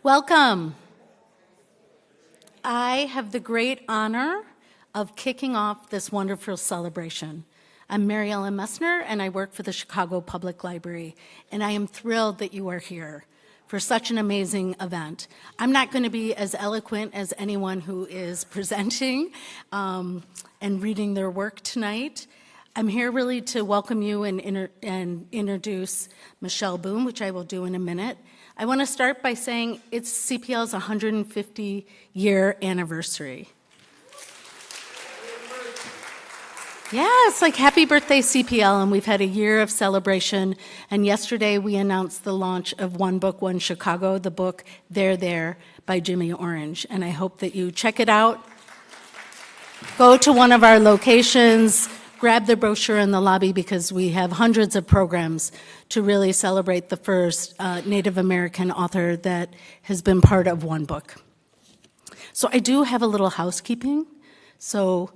Welcome. I have the great honor of kicking off this wonderful celebration. I'm Mary Ellen Messner, and I work for the Chicago Public Library, and I am thrilled that you are here for such an amazing event. I'm not going to be as eloquent as anyone who is presenting and reading their work tonight. I'm here really to welcome you and introduce Michelle Boone, which I will do in a minute. I want to start by saying it's CPL's 150-year anniversary. Yeah, it's like happy birthday CPL, and we've had a year of celebration. And yesterday we announced the launch of One Book, One Chicago, the book There by Jimmy Orange. And I hope that you check it out. Go to one of our locations, grab the brochure in the lobby, because we have hundreds of programs to really celebrate the first Native American author that has been part of One Book. So I do have a little housekeeping. So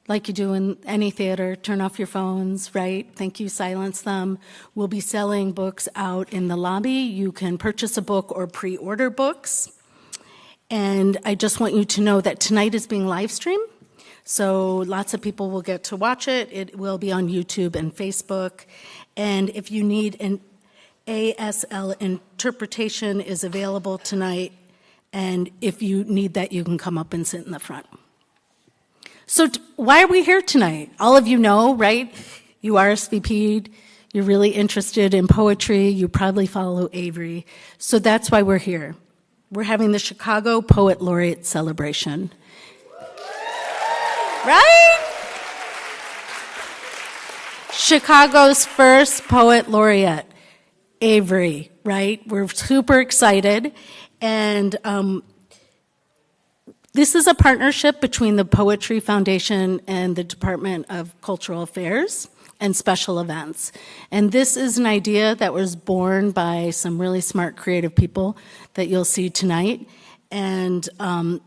like you do in any theater, turn off your phones, right? Thank you, silence them. We'll be selling books out in the lobby. You can purchase a book or pre-order books. And I just want you to know that tonight is being live streamed. So lots of people will get to watch it. It will be on YouTube and Facebook. And if you need an ASL interpretation is available tonight. And if you need that, you can come up and sit in the front. So why are we here tonight? All of you know, right? You RSVP'd. You're really interested in poetry. You probably follow Avery. So that's why we're here. We're having the Chicago Poet Laureate Celebration. Right? Chicago's first poet laureate, Airea, right? We're super excited. And this is a partnership between the Poetry Foundation and the Department of Cultural Affairs and Special Events. And this is an idea that was born by some really smart, creative people that you'll see tonight. And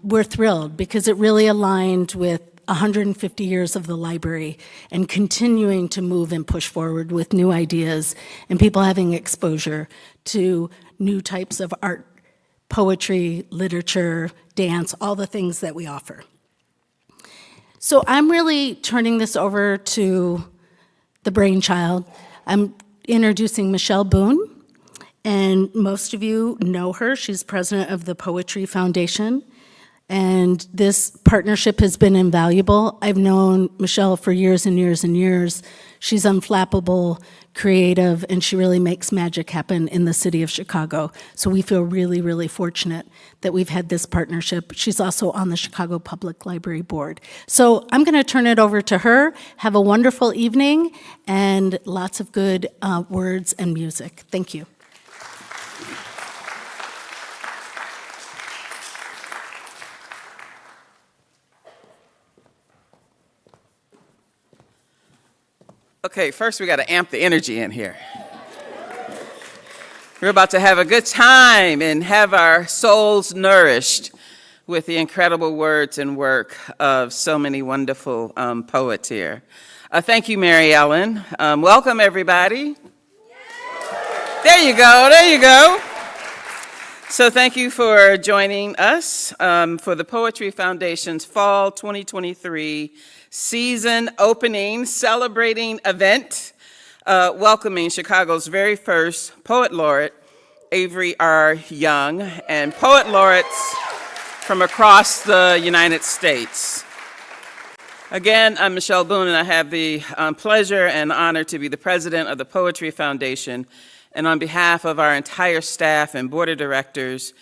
we're thrilled because it really aligned with 150 years of the library and continuing to move and push forward with new ideas and people having exposure to new types of art, poetry, literature, dance, all the things that we offer. So I'm really turning this over to the brainchild. I'm introducing Michelle Boone, and most of you know her. She's president of the Poetry Foundation. And this partnership has been invaluable. I've known Michelle for years and years and years. She's unflappable, creative, and she really makes magic happen in the city of Chicago. So we feel really, really fortunate that we've had this partnership. She's also on the Chicago Public Library Board. So I'm gonna turn it over to her. Have a wonderful evening and lots of good words and music. Thank you. Okay, first we got to amp the energy in here. We're about to have a good time and have our souls nourished with the incredible words and work of so many wonderful poets here. Thank you, Mary Ellen. Welcome, everybody. There you go, there you go. So thank you for joining us for the Poetry Foundation's Fall 2023 season opening, celebrating event, welcoming Chicago's very first Poet Laureate, Avery R. Young, and Poet Laureates from across the United States. Again, I'm Michelle Boone, and I have the pleasure and honor to be the president of the Poetry Foundation. And on behalf of our entire staff and board of directors,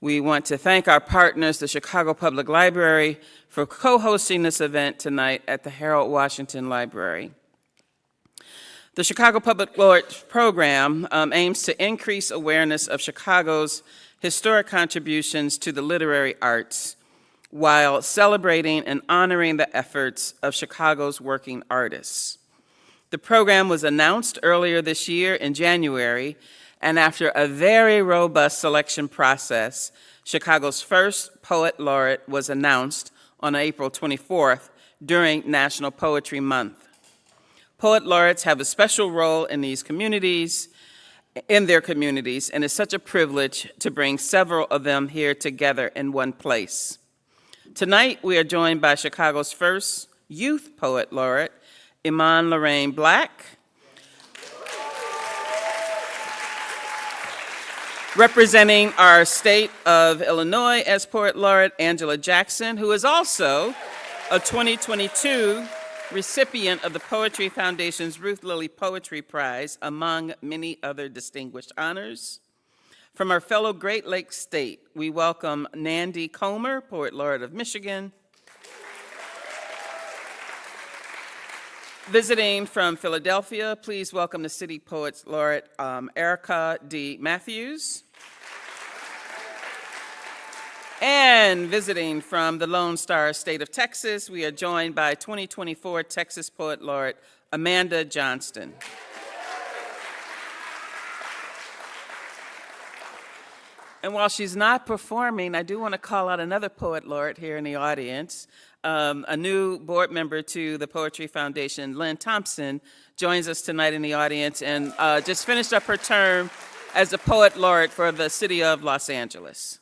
we want to thank our partners, the Chicago Public Library, for co-hosting this event tonight at the Harold Washington Library. The Chicago Public Laureate program aims to increase awareness of Chicago's historic contributions to the literary arts while celebrating and honoring the efforts of Chicago's working artists. The program was announced earlier this year in January, and after a very robust selection process, Chicago's first Poet Laureate was announced on April 24th during National Poetry Month. Poet Laureates have a special role in these communities in their communities, and it's such a privilege to bring several of them here together in one place. Tonight, we are joined by Chicago's first Youth Poet Laureate, Iman Lorraine Black, representing our state of Illinois as Poet Laureate, Angela Jackson, who is also a 2022 recipient of the Poetry Foundation's Ruth Lilly Poetry Prize, among many other distinguished honors. From our fellow Great Lakes state, we welcome Nandi Comer, Poet Laureate of Michigan. Visiting from Philadelphia, please welcome the City Poet Laureate, Airea D. Matthews. And visiting from the Lone Star State of Texas, we are joined by 2024 Texas Poet Laureate, Amanda Johnston. And while she's not performing, I do want to call out another Poet Laureate here in the audience. A new board member to the Poetry Foundation, Lynn Thompson, joins us tonight in the audience and just finished up her term as a Poet Laureate for the city of Los Angeles.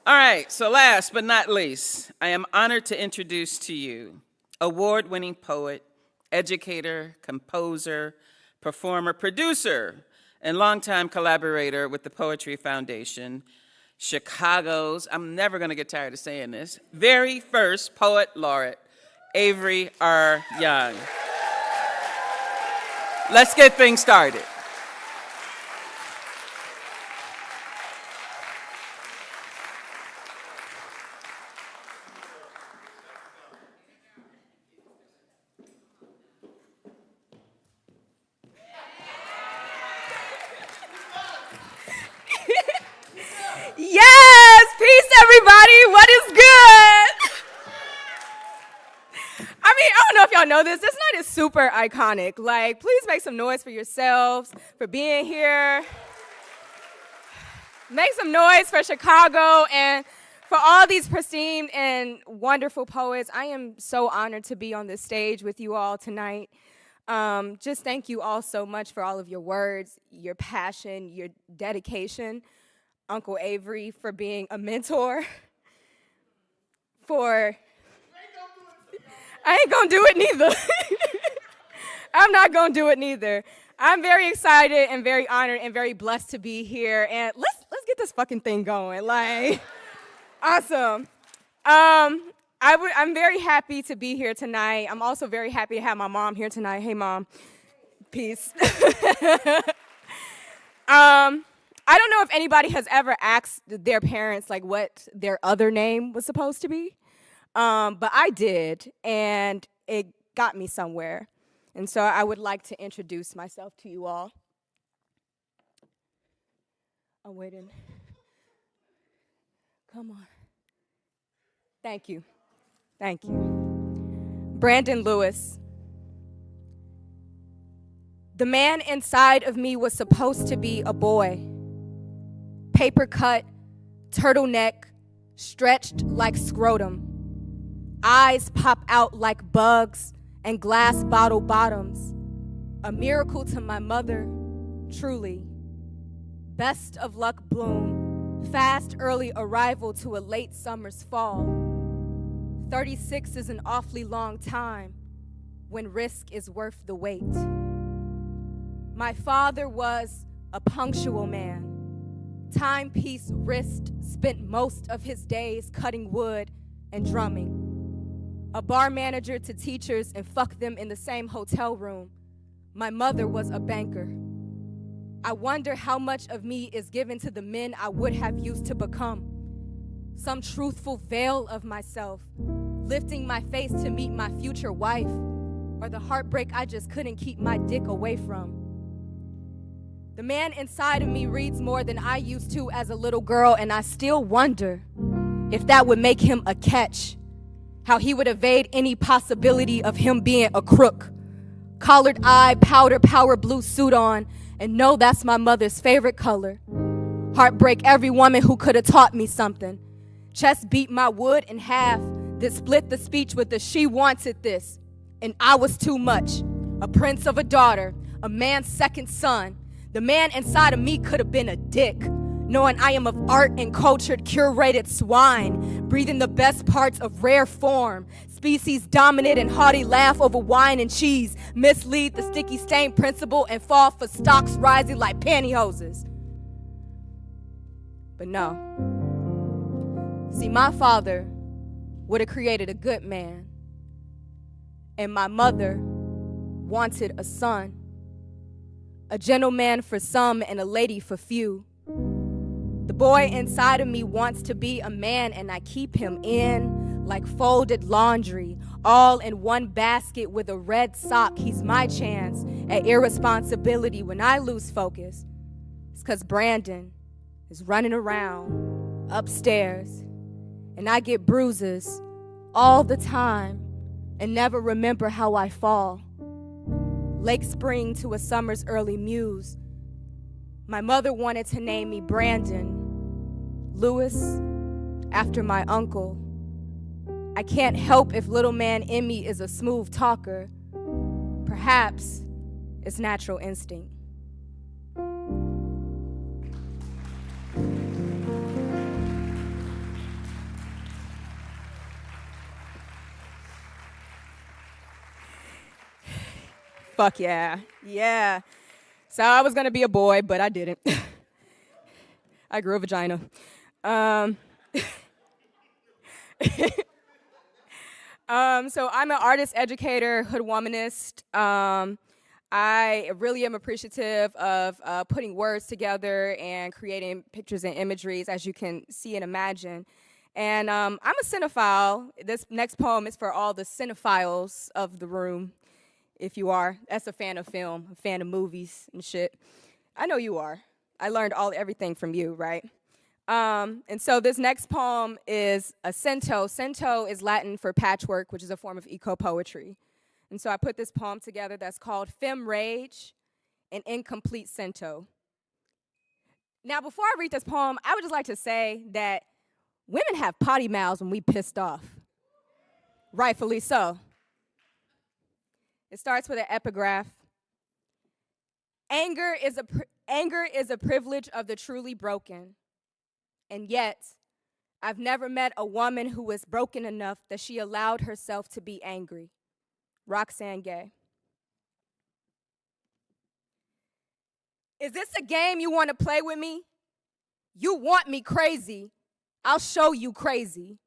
All right, so last but not least, I am honored to introduce to you award-winning poet, educator, composer, performer, producer, and longtime collaborator with the Poetry Foundation, Chicago's, I'm never going to get tired of saying this, very first Poet Laureate, Avery R. Young. Let's get things started. Yes! Peace, everybody! What is good? I don't know if y'all know this. This night is super iconic. Like, please make some noise for yourselves, for being here. Make some noise for Chicago and for all these pristine and wonderful poets. I am so honored to be on this stage with you all tonight. Just thank you all so much for all of your words, your passion, your dedication. Uncle Avery for being a mentor, I ain't gonna do it neither. I'm not gonna do it neither. I'm very excited and very honored and very blessed to be here, and let's get this fucking thing going. Like, awesome. I'm very happy to be here tonight. I'm also very happy to have my mom here tonight. Hey, Mom. Peace. I don't know if anybody has ever asked their parents like what their other name was supposed to be, but I did, and it got me somewhere. And so I would like to introduce myself to you all. Oh, wait a minute. Come on. Thank you. Thank you. Brandon Lewis. The man inside of me was supposed to be a boy. Paper cut, turtleneck, stretched like scrotum. Eyes pop out like bugs and glass bottle bottoms. A miracle to my mother, truly. Best of luck bloom, fast early arrival to a late summer's fall. 36 is an awfully long time when risk is worth the wait. My father was a punctual man. Timepiece wrist, spent most of his days cutting wood and drumming. A bar manager to teachers and fuck them in the same hotel room. My mother was a banker. I wonder how much of me is given to the men I would have used to become. Some truthful veil of myself, lifting my face to meet my future wife, or the heartbreak I just couldn't keep my dick away from. The man inside of me reads more than I used to as a little girl, and I still wonder if that would make him a catch, how he would evade any possibility of him being a crook. Collared eye, powder, power blue suit on, and no, that's my mother's favorite color. Heartbreak every woman who could have taught me something. Chest beat my wood in half, then split the speech with the she wanted this, and I was too much. A prince of a daughter, a man's second son, The man inside of me could have been a dick, knowing I am of art and cultured, curated swine, breathing the best parts of rare form, species dominant and haughty laugh over wine and cheese, mislead the sticky stain principle and fall for stocks rising like pantyhoses. But no. See, my father would have created a good man, and my mother wanted a son, a gentleman for some and a lady for few. The boy inside of me wants to be a man, and I keep him in like folded laundry, all in one basket with a red sock. He's my chance at irresponsibility when I lose focus. It's 'cause Brandon is running around upstairs, and I get bruises all the time and never remember how I fall. Lake Spring to a summer's early muse. My mother wanted to name me Brandon Lewis after my uncle. I can't help if little man in me is a smooth talker. Perhaps it's natural instinct. Fuck yeah. Yeah. So I was gonna be a boy, but I didn't. I grew a vagina. So I'm an artist, educator, hood womanist. I really am appreciative of putting words together and creating pictures and imageries, as you can see and imagine. And I'm a cinephile. This next poem is for all the cinephiles of the room. If you are, that's a fan of film, a fan of movies and shit. I know you are. I learned everything from you, right? And so this next poem is a cento. Cento is Latin for patchwork, which is a form of eco-poetry. And so I put this poem together that's called Femme Rage, an Incomplete Cento. Now, before I read this poem, I would just like to say that women have potty mouths when we pissed off. Rightfully so. It starts with an epigraph. Anger is a privilege of the truly broken. And yet, I've never met a woman who was broken enough that she allowed herself to be angry. Roxane Gay. Is this a game you want to play with me? You want me crazy. I'll show you crazy.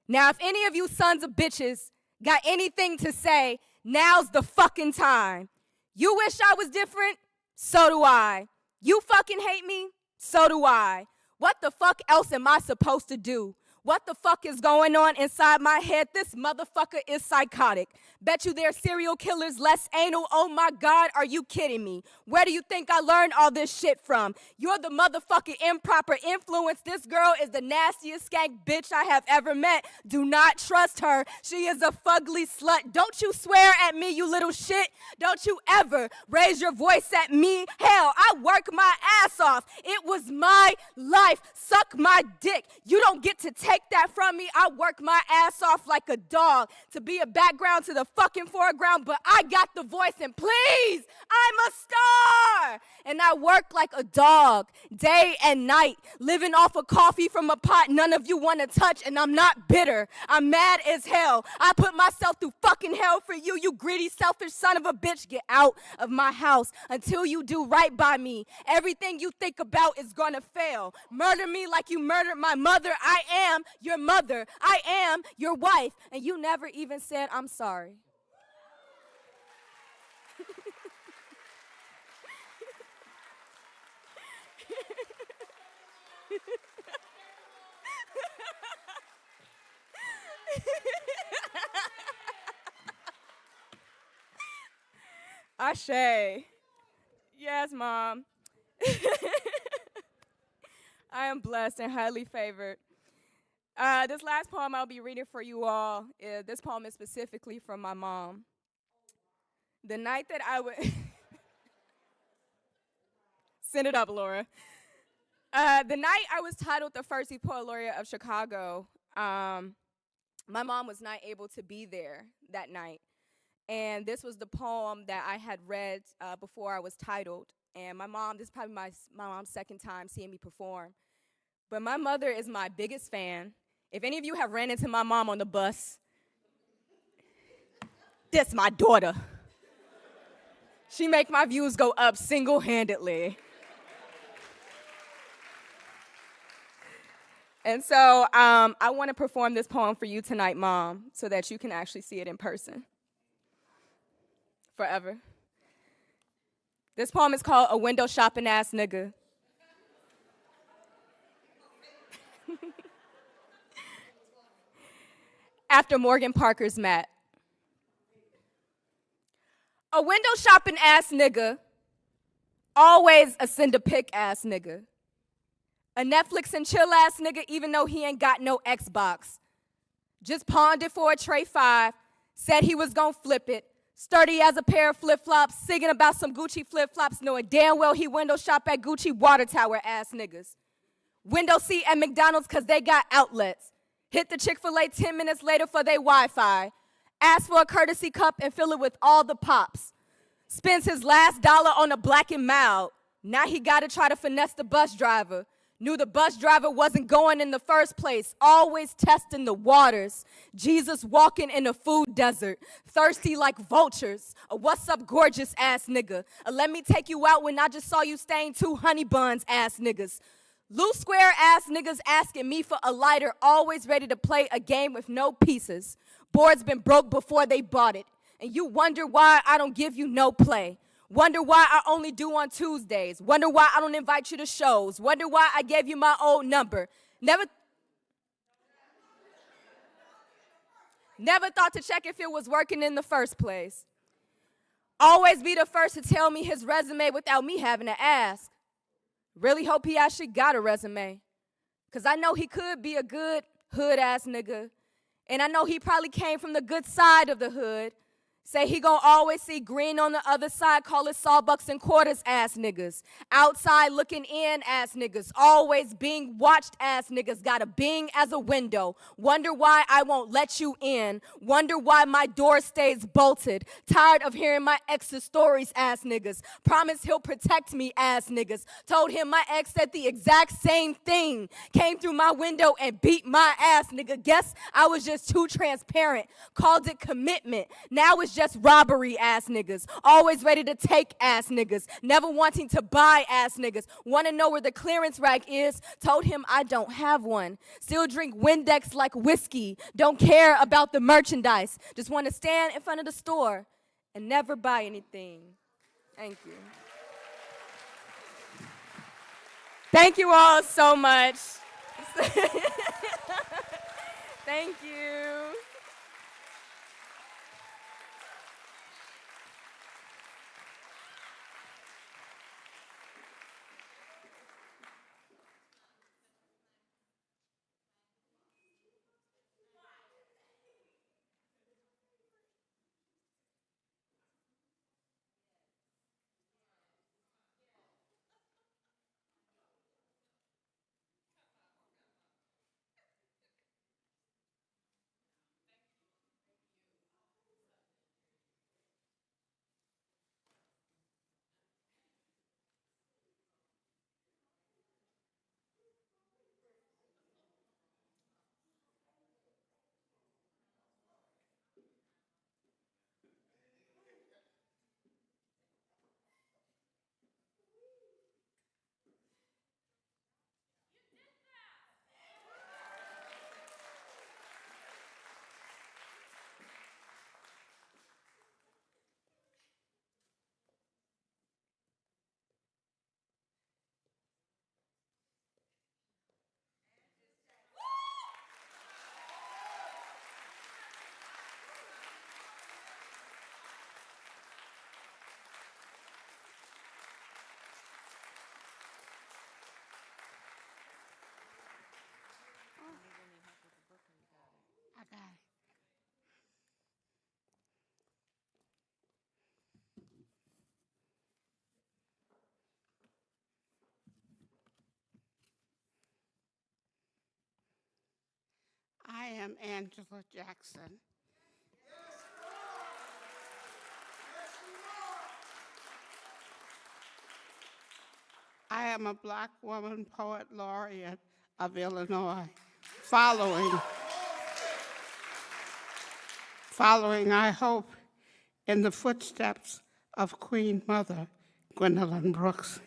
Now, if any of you sons of bitches got anything to say, now's the fucking time. You wish I was different? So do I. You fucking hate me? So do I. What the fuck else am I supposed to do? What the fuck is going on inside my head? This motherfucker is psychotic. Bet you they're serial killers, less anal. Oh my God, are you kidding me? Where do you think I learned all this shit from? You're the motherfucking improper influence. This girl is the nastiest skank bitch I have ever met. Do not trust her. She is a fugly slut. Don't you swear at me, you little shit. Don't you ever raise your voice at me. Hell, I work my ass off. It was my life. Suck my dick. You don't get to take that from me. I work my ass off like a dog to be a background to the fucking foreground, but I got the voice, and please, I'm a star. And I work like a dog day and night, living off of coffee from a pot none of you want to touch, and I'm not bitter. I'm mad as hell. I put myself through fucking hell for you, you greedy, selfish son of a bitch. Get out of my house until you do right by me. Everything you think about is gonna fail. Murder me like you murdered my mother. I am your mother. I am your wife. And you never even said I'm sorry. Ashe. Yes, Mom. I am blessed and highly favored. This last poem I'll be reading for you all, this poem is specifically from my mom. The night that I would... Send it up, Laura. The night I was titled the first Youth Poet Laureate of Chicago, my mom was not able to be there that night. And this was the poem that I had read before I was titled. And my mom, this is probably my mom's second time seeing me perform. But my mother is my biggest fan. If any of you have ran into my mom on the bus, this my daughter. She make my views go up single-handedly. And so I want to perform this poem for you tonight, Mom, so that you can actually see it in person. Forever. This poem is called A Window Shopping Ass Nigga. After Morgan Parker's Mat. A window shopping ass nigga, always a send a pic ass nigga. A Netflix and chill ass nigga, even though he ain't got no Xbox. Just pawned it for a Tray 5, said he was gonna flip it. Sturdy as a pair of flip-flops, singing about some Gucci flip-flops, knowing damn well he window shop at Gucci water tower ass niggas. Window seat at McDonald's cause they got outlets. Hit the Chick-fil-A 10 minutes later for their Wi-Fi. Ask for a courtesy cup and fill it with all the pops. Spends his last dollar on a Black and Mild. Now he gotta try to finesse the bus driver. Knew the bus driver wasn't going in the first place, always testing the waters. Jesus walking in a food desert, thirsty like vultures. A what's up gorgeous ass nigga. A let me take you out when I just saw you stain 2 honey buns ass niggas. Loose square ass niggas asking me for a lighter, always ready to play a game with no pieces. Board's been broke before they bought it. And you wonder why I don't give you no play. Wonder why I only do on Tuesdays. Wonder why I don't invite you to shows. Wonder why I gave you my old number. Never thought to check if it was working in the first place. Always be the first to tell me his resume without me having to ask. Really hope he actually got a resume. Because I know he could be a good hood-ass nigga. And I know he probably came from the good side of the hood. Say he gon' always see green on the other side, call it sawbucks and quarters ass niggas. Outside looking in ass niggas. Always being watched ass niggas. Got a Bing as a window. Wonder why I won't let you in. Wonder why my door stays bolted. Tired of hearing my ex's stories ass niggas. Promise he'll protect me ass niggas. Told him my ex said the exact same thing. Came through my window and beat my ass nigga. Guess I was just too transparent. Called it commitment. Now it's just robbery ass niggas. Always ready to take ass niggas. Never wanting to buy ass niggas. Want to know where the clearance rack is. Told him I don't have one. Still drink Windex like whiskey. Don't care about the merchandise. Just want to stand in front of the store and never buy anything. Thank you. Thank you all so much. Thank you. I got it. I am Angela Jackson. I am a Black woman poet laureate of Illinois, following, I hope, in the footsteps of Queen Mother Gwendolyn Brooks.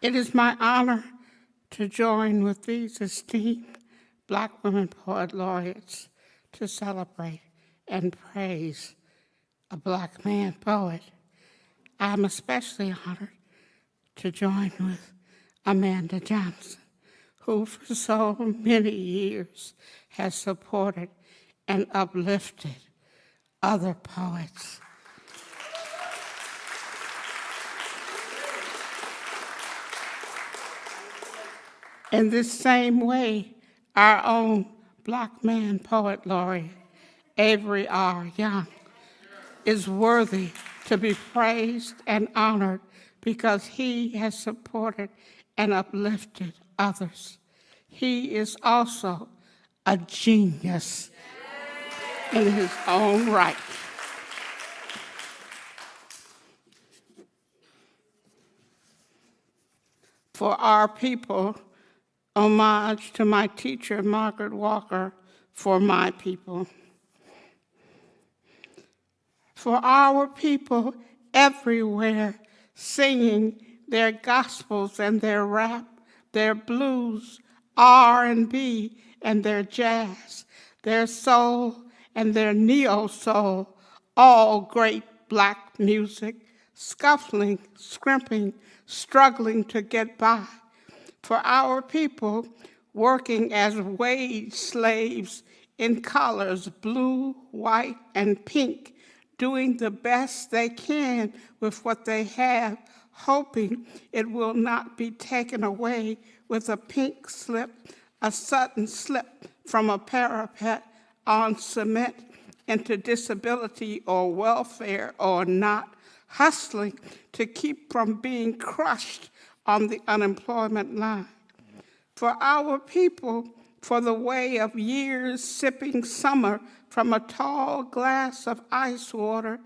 It is my honor to join with these esteemed Black women poet laureates to celebrate and praise a Black man poet. I'm especially honored to join with Amanda Johnston, who for so many years has supported and uplifted other poets. In this same way, our own Black man poet laureate, Avery Young, is worthy to be praised and honored because he has supported and uplifted others. He is also a genius in his own right. For our people, homage to my teacher, Margaret Walker, for my people. For our people everywhere, singing their gospels and their rap, their blues, R&B, and their jazz, their soul and their neo-soul, all great Black music, scuffling, scrimping, struggling to get by. For our people working as wage slaves in colors blue, white, and pink, doing the best they can with what they have, hoping it will not be taken away with a pink slip, a sudden slip from a parapet on cement into disability or welfare or not, hustling to keep from being crushed on the unemployment line. For our people, for the way of years sipping summer from a tall glass of ice water,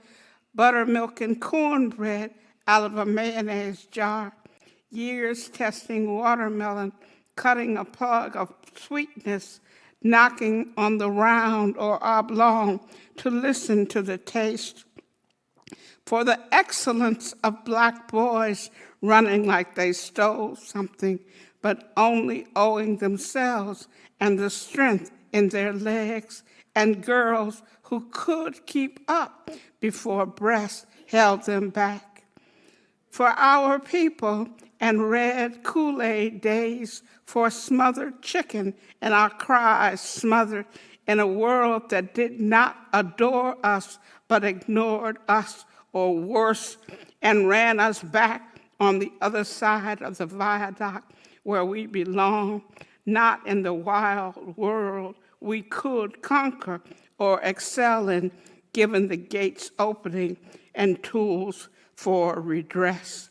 buttermilk and cornbread out of a mayonnaise jar, years testing watermelon, cutting a plug of sweetness, knocking on the round or oblong to listen to the taste. For the excellence of Black boys running like they stole something, but only owing themselves and the strength in their legs, and girls who could keep up before breasts held them back. For our people and red Kool-Aid days, for smothered chicken and our cries smothered in a world that did not adore us but ignored us, or worse, and ran us back on the other side of the viaduct where we belong, not in the wild world we could conquer or excel in, given the gates opening and tools for redress.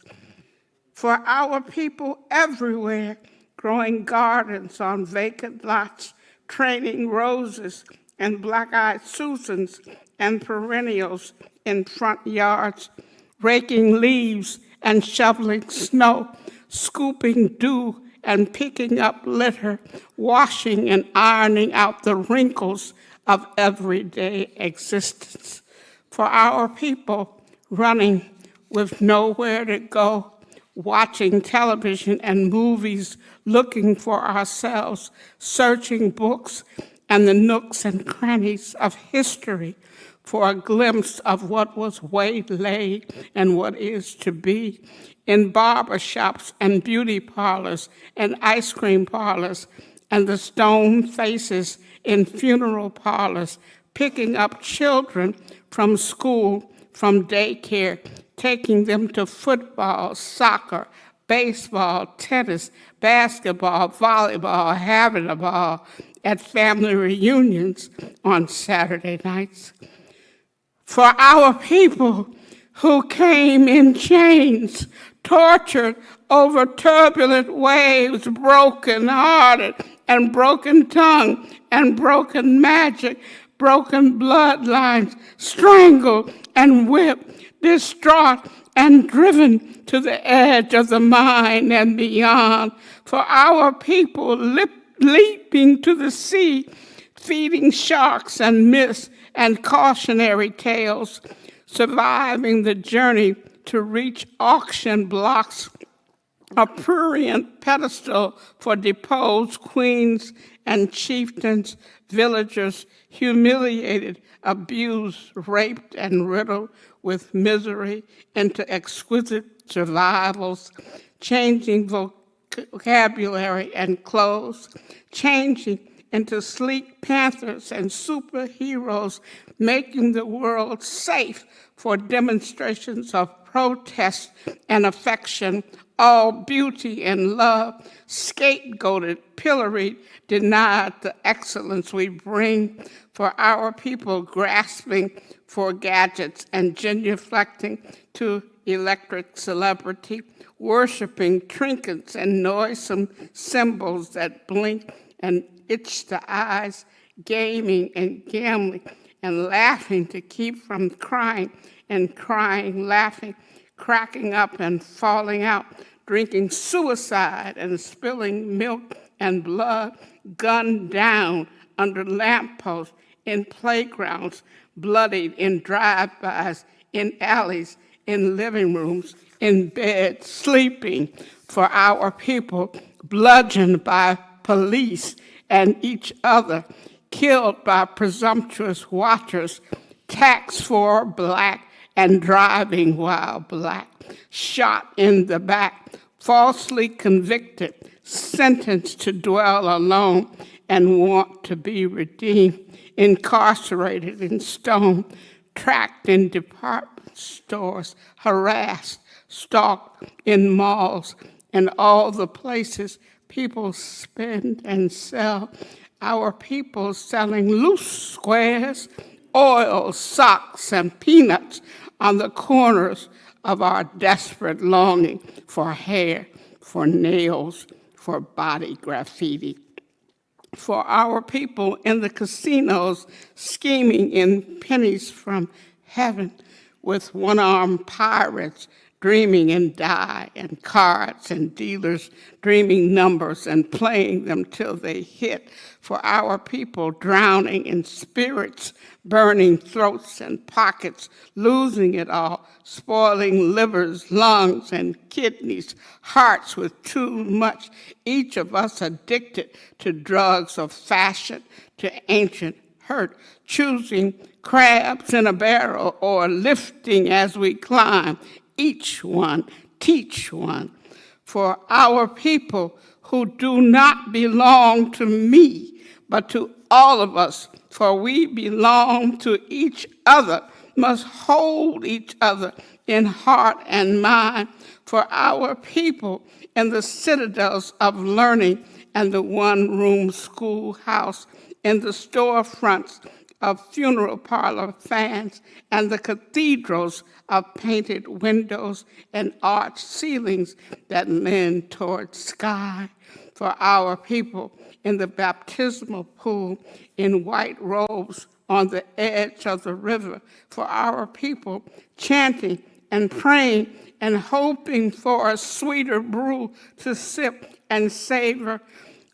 For our people everywhere, growing gardens on vacant lots, training roses and black-eyed Susans and perennials in front yards, raking leaves and shoveling snow, scooping dew and picking up litter, washing and ironing out the wrinkles of everyday existence. For our people running with nowhere to go, watching television and movies, looking for ourselves, searching books and the nooks and crannies of history for a glimpse of what was waylaid and what is to be, in barber shops and beauty parlors and ice cream parlors, and the stone faces in funeral parlors, picking up children from school, from daycare, taking them to football, soccer, baseball, tennis, basketball, volleyball, having a ball at family reunions on Saturday nights. For our people who came in chains, tortured over turbulent waves, broken-hearted and broken-tongued and broken magic, broken bloodlines, strangled and whipped, distraught, and driven to the edge of the mind and beyond. For our people leaping to the sea, feeding sharks and myths and cautionary tales, surviving the journey to reach auction blocks, a prurient pedestal for deposed queens and chieftains, villagers humiliated, abused, raped, and riddled with misery into exquisite survivals, changing vocabulary and clothes, changing into sleek panthers and superheroes, making the world safe for demonstrations of protest and affection, all beauty and love, scapegoated, pilloried, denied the excellence we bring, for our people grasping for gadgets and genuflecting to electric celebrity, worshiping trinkets and noisome symbols that blink and itch the eyes, gaming and gambling and laughing to keep from crying, and crying, laughing, cracking up and falling out, drinking suicide and spilling milk and blood, gunned down under lampposts, in playgrounds, bloodied in drive-bys, in alleys, in living rooms, in beds, sleeping, for our people, bludgeoned by police and each other, killed by presumptuous watchers, taxed for black and driving while black, shot in the back, falsely convicted, sentenced to dwell alone and want to be redeemed, incarcerated in stone, tracked in department stores, harassed, stalked in malls, and all the places people spend and sell. Our people selling loose squares, oil, socks, and peanuts on the corners of our desperate longing for hair, for nails, for body graffiti. For our people in the casinos scheming in pennies from heaven with one-armed pirates dreaming in die and cards and dealers dreaming numbers and playing them till they hit. For our people drowning in spirits, burning throats and pockets, losing it all, spoiling livers, lungs, and kidneys, hearts with too much, each of us addicted to drugs of fashion, to ancient hurt, choosing crabs in a barrel or lifting as we climb, each one, teach one. For our people who do not belong to me, but to all of us, for we belong to each other, must hold each other in heart and mind. For our people in the citadels of learning and the one-room schoolhouse, in the storefronts of funeral parlor fans and the cathedrals of painted windows and arched ceilings that lean toward sky. For our people in the baptismal pool, in white robes on the edge of the river. For our people chanting and praying and hoping for a sweeter brew to sip and savor.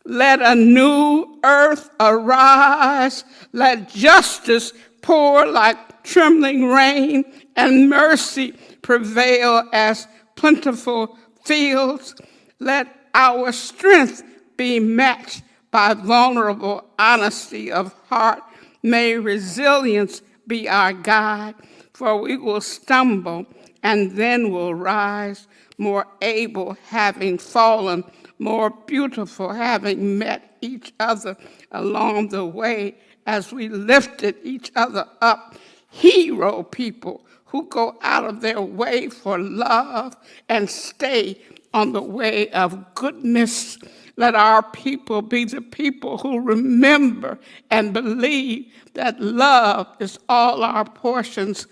Let a new earth arise, let justice pour like trembling rain, and mercy prevail as plentiful fields. Let our strength be matched by vulnerable honesty of heart. May resilience be our guide, for we will stumble and then will rise, more able having fallen, more beautiful having met each other along the way as we lifted each other up. Hero people who go out of their way for love and stay on the way of goodness. Let our people be the people who remember and believe that love is all our portions,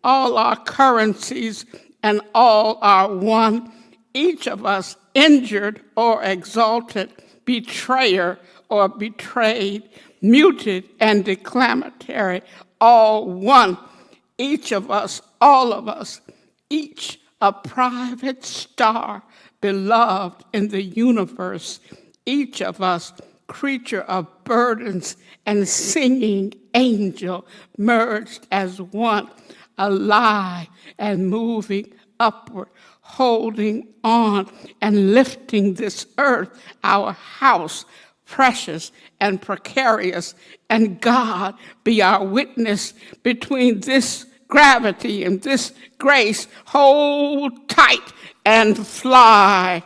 all our currencies, and all our one. Each of us injured or exalted, betrayer or betrayed, muted and declamatory, all one. Each of us, all of us, each a private star beloved in the universe, each of us creature of burdens and singing angel merged as one, alive and moving upward, holding on and lifting this earth, our house, precious and precarious, and God be our witness between this gravity and this grace. Hold tight and fly.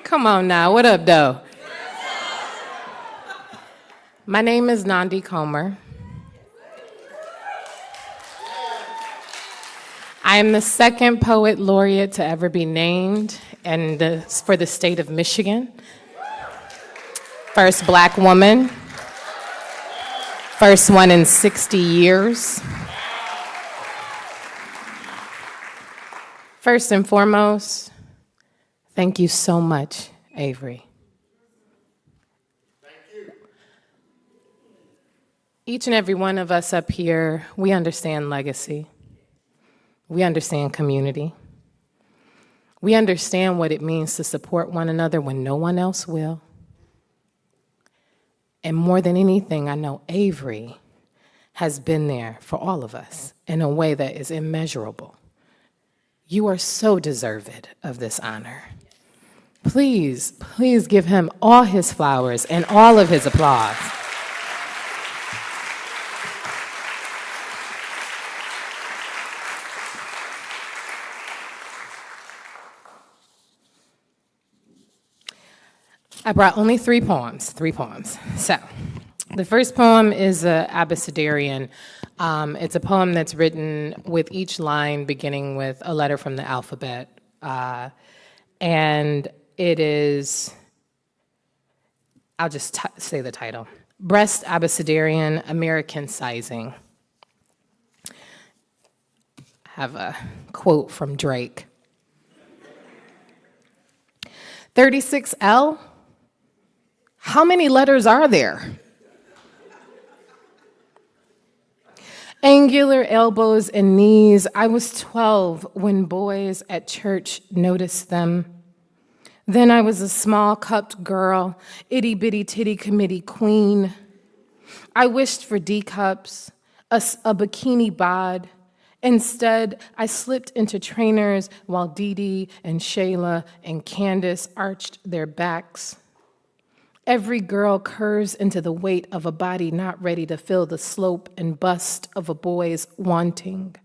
Come on now, what up, though? My name is Nandi Comer. I am the second poet laureate to ever be named for the state of Michigan. First Black woman. First one in 60 years. First and foremost, thank you so much, Avery. Thank you. Each and every one of us up here, we understand legacy. We understand community. We understand what it means to support one another when no one else will. And more than anything, I know Avery has been there for all of us in a way that is immeasurable. You are so deserved of this honor. Please, please give him all his flowers and all of his applause. I brought only three poems. So, the first poem is an abecedarian. It's a poem that's written with each line beginning with a letter from the alphabet. And it is, I'll just say the title. Breast Abecedarian, American Sizing. I have a quote from Drake. 36L? How many letters are there? Angular elbows and knees. I was 12 when boys at church noticed them. Then I was a small cupped girl, itty bitty titty committee queen. I wished for D cups, a bikini bod. Instead, I slipped into trainers while Dee Dee and Shayla and Candace arched their backs. Every girl curves into the weight of a body not ready to feel the slope and bust of a boy's wanting.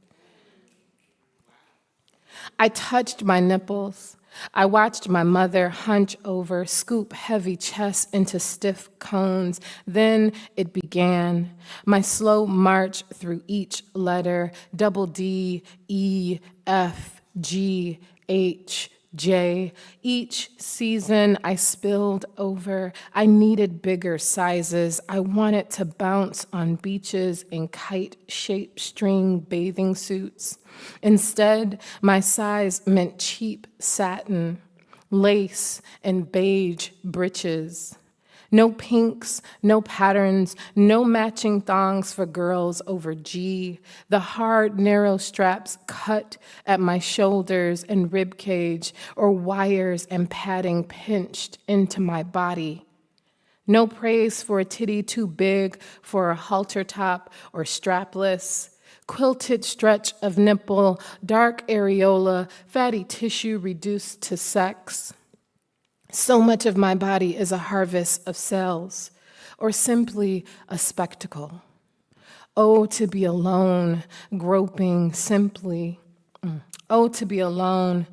I touched my nipples. I watched my mother hunch over, scoop heavy chests into stiff cones. Then it began, my slow march through each letter, double D, E, F, G, H, J. Each season I spilled over. I needed bigger sizes. I wanted to bounce on beaches in kite-shaped string bathing suits. Instead, my size meant cheap satin, lace, and beige breeches. No pinks, no patterns, no matching thongs for girls over G. The hard, narrow straps cut at my shoulders and rib cage, or wires and padding pinched into my body. No praise for a titty too big for a halter top or strapless. Quilted stretch of nipple, dark areola, fatty tissue reduced to sex. So much of my body is a harvest of cells, or simply a spectacle. Oh, to be alone, groping simply. Oh, to be alone,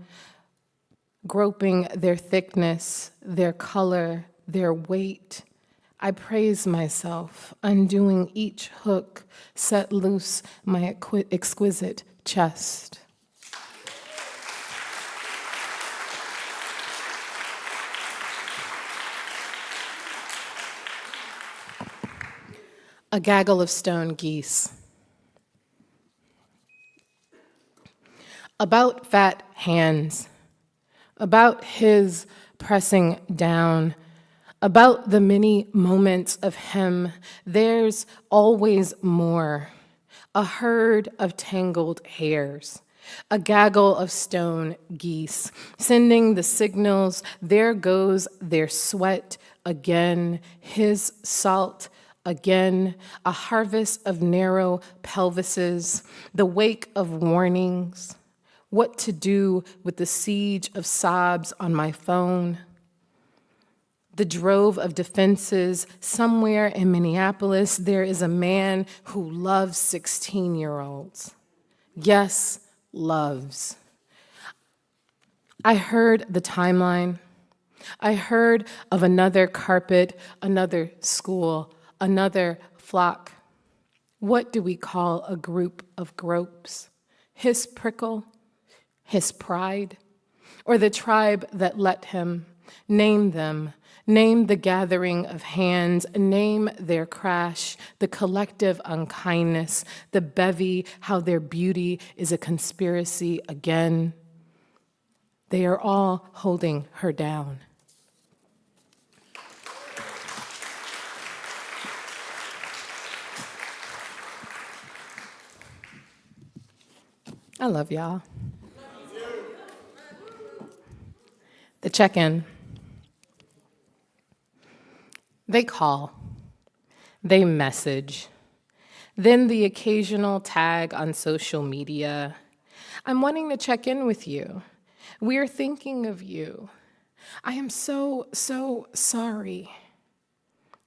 groping their thickness, their color, their weight. I praise myself, undoing each hook, set loose my exquisite chest. A gaggle of stone geese. About fat hands, about his pressing down, about the many moments of him, there's always more. A herd of tangled hairs, a gaggle of stone geese, sending the signals, there goes their sweat again, his salt again, a harvest of narrow pelvises, the wake of warnings, what to do with the siege of sobs on my phone, the drove of defenses. Somewhere in Minneapolis, there is a man who loves 16-year-olds. Yes, loves. I heard the timeline. I heard of another carpet, another school, another flock. What do we call a group of gropes? His prickle, his pride, or the tribe that let him? Name them. Name the gathering of hands. Name their crash, the collective unkindness, the bevy, how their beauty is a conspiracy again. They are all holding her down. I love y'all. The check-in. They call. They message. Then the occasional tag on social media. I'm wanting to check in with you. We're thinking of you. I am so sorry.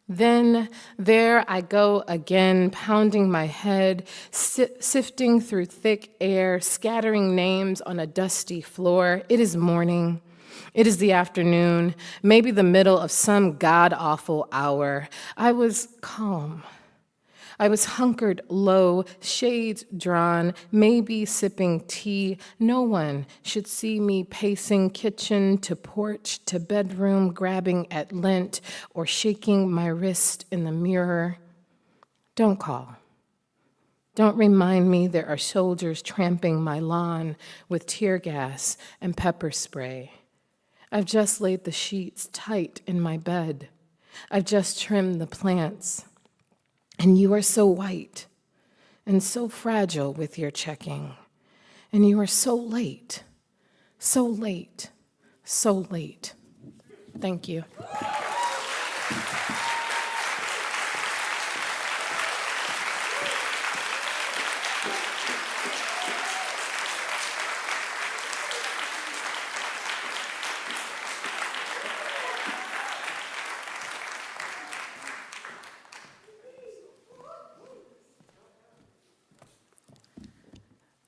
Then there I go again, pounding my head, sifting through thick air, scattering names on a dusty floor. It is morning. It is the afternoon, maybe the middle of some god-awful hour. I was calm. I was hunkered low, shades drawn, maybe sipping tea. No one should see me pacing kitchen to porch to bedroom, grabbing at lint or shaking my wrist in the mirror. Don't call. Don't remind me there are soldiers tramping my lawn with tear gas and pepper spray. I've just laid the sheets tight in my bed. I've just trimmed the plants. And you are so white and so fragile with your checking. And you are so late, so late, so late. Thank you.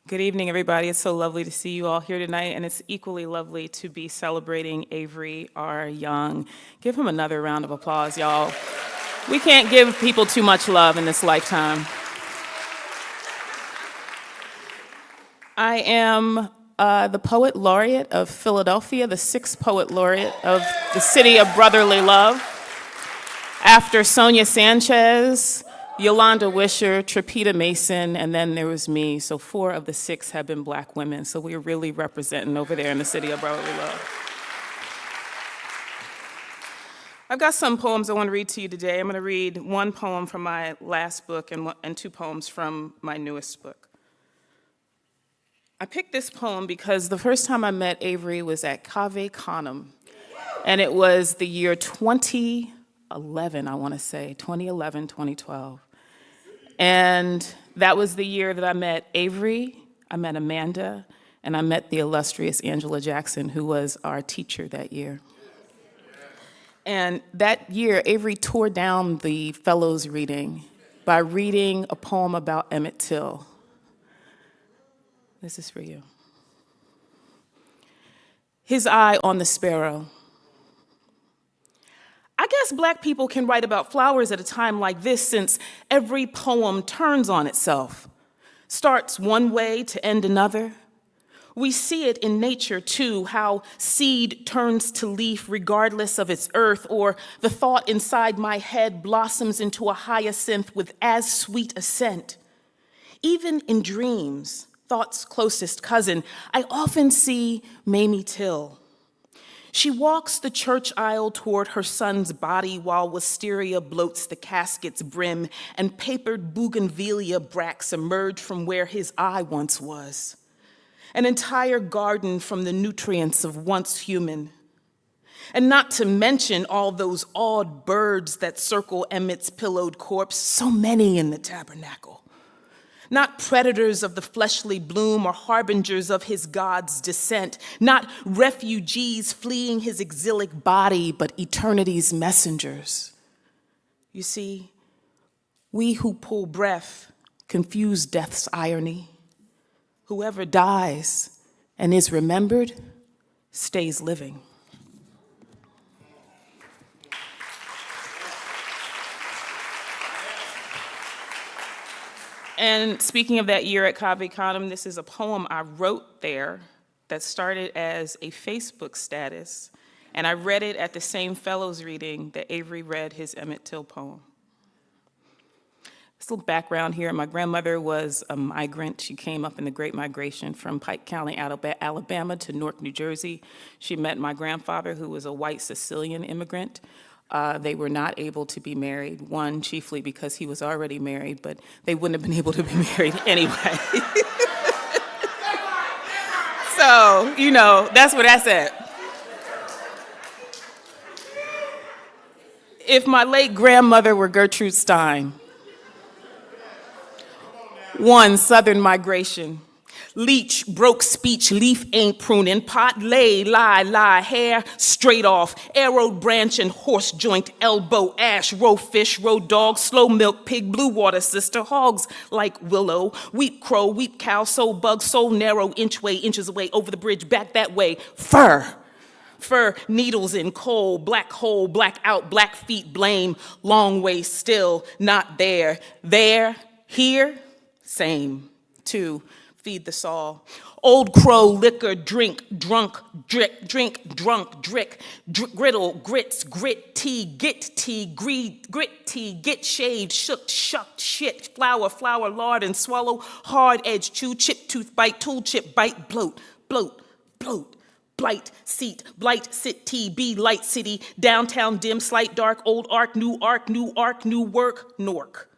Good evening, everybody. It's so lovely to see you all here tonight, and it's equally lovely to be celebrating Avery R. Young. Give him another round of applause, y'all. We can't give people too much love in this lifetime. I am the Poet Laureate of Philadelphia, the 6th Poet Laureate of the City of Brotherly Love. After Sonia Sanchez, Yolanda Wisher, Trapita Mason, and then there was me. So 4 of the 6 have been Black women. So we're really representing over there in the City of Brotherly Love. I've got some poems I want to read to you today. I'm going to read 1 poem from my last book and 2 poems from my newest book. I picked this poem because the first time I met Avery was at Cave Canem, and it was the year 2011, I want to say, 2011, 2012. And that was the year that I met Avery, I met Amanda, and I met the illustrious Angela Jackson, who was our teacher that year. And that year, Avery tore down the fellows reading by reading a poem about Emmett Till. This is for you. His Eye on the Sparrow. I guess Black people can write about flowers at a time like this, since every poem turns on itself, starts one way to end another. We see it in nature, too, how seed turns to leaf regardless of its earth, or the thought inside my head blossoms into a hyacinth with as sweet a scent. Even in dreams, thought's closest cousin, I often see Mamie Till. She walks the church aisle toward her son's body while wisteria bloats the casket's brim and papered bougainvillea bracts emerge from where his eye once was. An entire garden from the nutrients of once human. And not to mention all those awed birds that circle Emmett's pillowed corpse, so many in the tabernacle. Not predators of the fleshly bloom or harbingers of his God's descent, not refugees fleeing his exilic body, but eternity's messengers. You see, we who pull breath confuse death's irony. Whoever dies and is remembered stays living. And speaking of that year at Cave Canem, this is a poem I wrote there that started as a Facebook status, and I read it at the same fellows reading that Avery read his Emmett Till poem. Just a little background here. My grandmother was a migrant. She came up in the Great Migration from Pike County, Alabama to Newark, New Jersey. She met my grandfather, who was a white Sicilian immigrant. They were not able to be married, one, chiefly because he was already married, but they wouldn't have been able to be married anyway. So, you know, that's where that's at. If my late grandmother were Gertrude Stein, 1, Southern migration. Leech, broke speech, leaf ain't pruning, pot, lie, hair, straight off, arrowed branch and horse joint, elbow, ash, roe fish, roe dog, slow milk, pig, blue water sister, hogs like willow, weep crow, weep cow, soul bug, soul narrow, inches away, over the bridge, back that way, fur, needles in coal, black hole, black out, black feet, blame, long way still, not there, here, same, 2, feed the soul. Old crow, liquor, drink, drunk, drink, drunk, drick, griddle, grits, grit, tea, greed, grit, tea, get shaved, shook, shucked, shit, flour, lard, and swallow, hard edge, chew, chip, tooth, bite, tool, chip, bite, bloat, blight, seat, blight, sit, tea, be, light, city, downtown, dim, slight, dark, old ark, new work, Nork.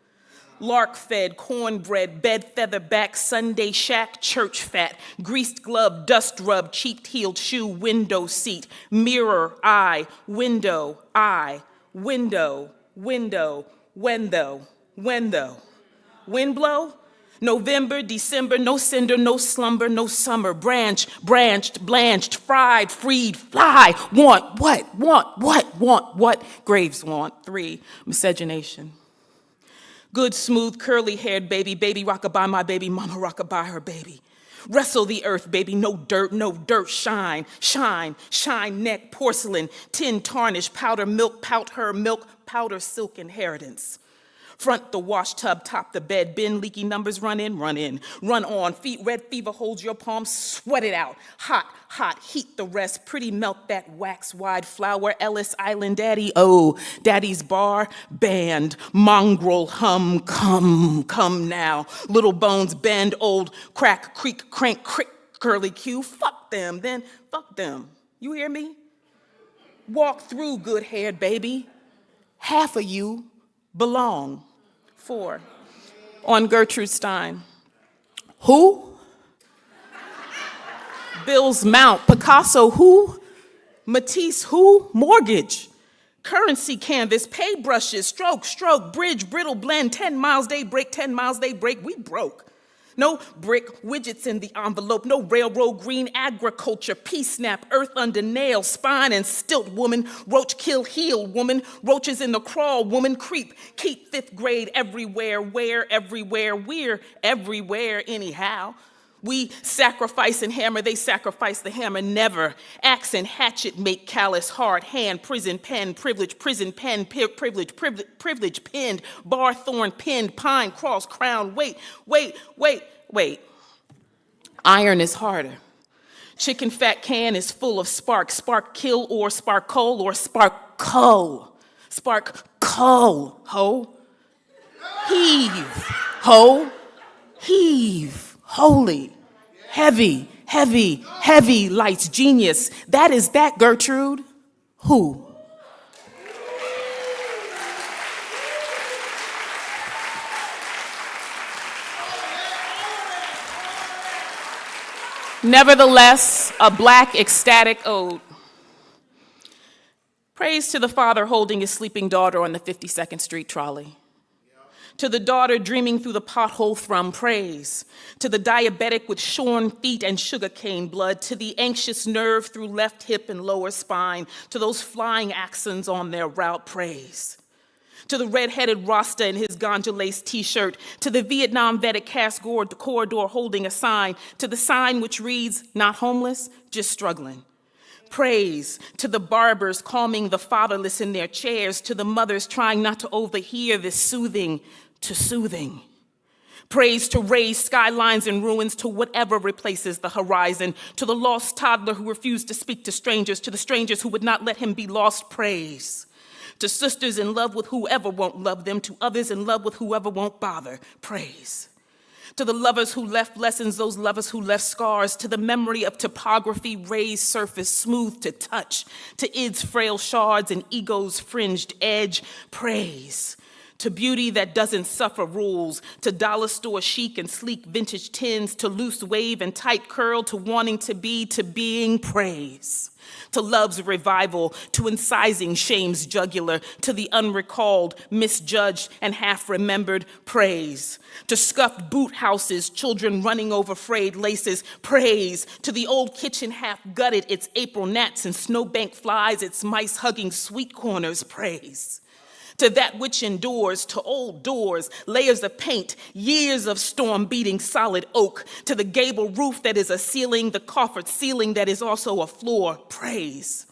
Lark-fed, cornbread, bed feather back, Sunday shack, church fat, greased glove, dust rub, cheap-heeled shoe, window seat, mirror, eye, window, when though, wind blow, November, December, no cinder, no slumber, no summer, branched, blanched, fried, freed, fly, want what, graves want, 3, miscegenation. Good, smooth, curly-haired baby, rockabye my baby, mama rockabye her baby. Wrestle the earth, baby, no dirt, shine, neck, porcelain, tin tarnish, powder, milk, pout her, milk, powder, silk inheritance. Front the wash tub, top the bed, bin, leaky numbers, run in, run on. Feet, red fever holds your palms, sweat it out. Hot, hot, heat the rest, pretty melt that wax wide flower. Ellis Island, daddy, oh, daddy's bar, band, mongrel, hum, come now. Little bones bend, old crack, creak, crank, crick, curly Q. Fuck them, then fuck them. You hear me? Walk through, good-haired baby. Half of you belong. 4. On Gertrude Stein. Who? Bill's Mount. Picasso, who? Matisse, who? Mortgage. Currency canvas, paintbrushes, stroke, bridge, brittle, blend, 10 miles they break, 10 miles they break. We broke. No brick widgets in the envelope, no railroad green agriculture, P-snap, earth under nail, spine and stilt woman, roach kill heel woman, roaches in the crawl woman, creep, keep 5th grade everywhere, where everywhere, we're everywhere anyhow. We sacrifice and hammer, they sacrifice the hammer, never. Axe and hatchet make callous, hard hand, prison pen, privilege, prison pen, privilege pinned, bar thorn pinned, pine, cross, crown, wait. Iron is harder. Chicken fat can is full of spark kill or sparkle or sparkle, ho. Heave, ho, heave, holy, heavy lights, genius. That is that, Gertrude. Who? Nevertheless, a black ecstatic ode. Praise to the father holding his sleeping daughter on the 52nd Street trolley. To the daughter dreaming through the pothole thrum, praise. To the diabetic with shorn feet and sugarcane blood. To the anxious nerve through left hip and lower spine. To those flying axons on their route, praise. To the red-headed Rasta in his ganja-laced t-shirt. To the Vietnam vet at Cass corridor holding a sign. To the sign which reads, not homeless, just struggling. Praise to the barbers calming the fatherless in their chairs, to the mothers trying not to overhear this soothing to soothing. Praise to raise skylines and ruins to whatever replaces the horizon, to the lost toddler who refused to speak to strangers, to the strangers who would not let him be lost, praise. To sisters in love with whoever won't love them, to others in love with whoever won't bother, praise. To the lovers who left lessons, those lovers who left scars, to the memory of topography, raised surface, smooth to touch, to id's frail shards and ego's fringed edge, praise. To beauty that doesn't suffer rules, to dollar store chic and sleek vintage tins, to loose wave and tight curl, to wanting to be, to being, praise. To love's revival, to incising shame's jugular, to the unrecalled, misjudged, and half-remembered, praise. To scuffed boot houses, children running over frayed laces, praise. To the old kitchen half-gutted, its April gnats and snowbank flies, its mice-hugging sweet corners, praise. To that which endures, to old doors, layers of paint, years of storm-beating solid oak, to the gable roof that is a ceiling, the coffered ceiling that is also a floor, praise.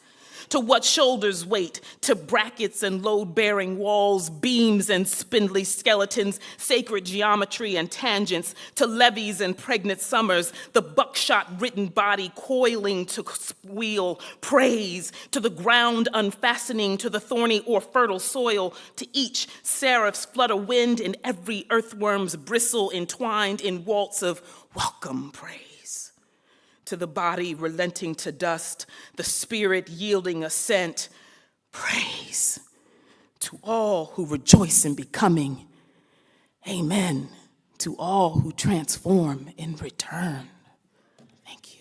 To what shoulders weight, to brackets and load-bearing walls, beams and spindly skeletons, sacred geometry and tangents, to levees and pregnant summers, the buckshot-written body coiling to wheel, praise. To the ground unfastening, to the thorny or fertile soil, to each seraph's flutter wind and every earthworm's bristle entwined in waltz of welcome praise. To the body relenting to dust, the spirit yielding assent, praise. To all who rejoice in becoming, amen. To all who transform in return. Thank you.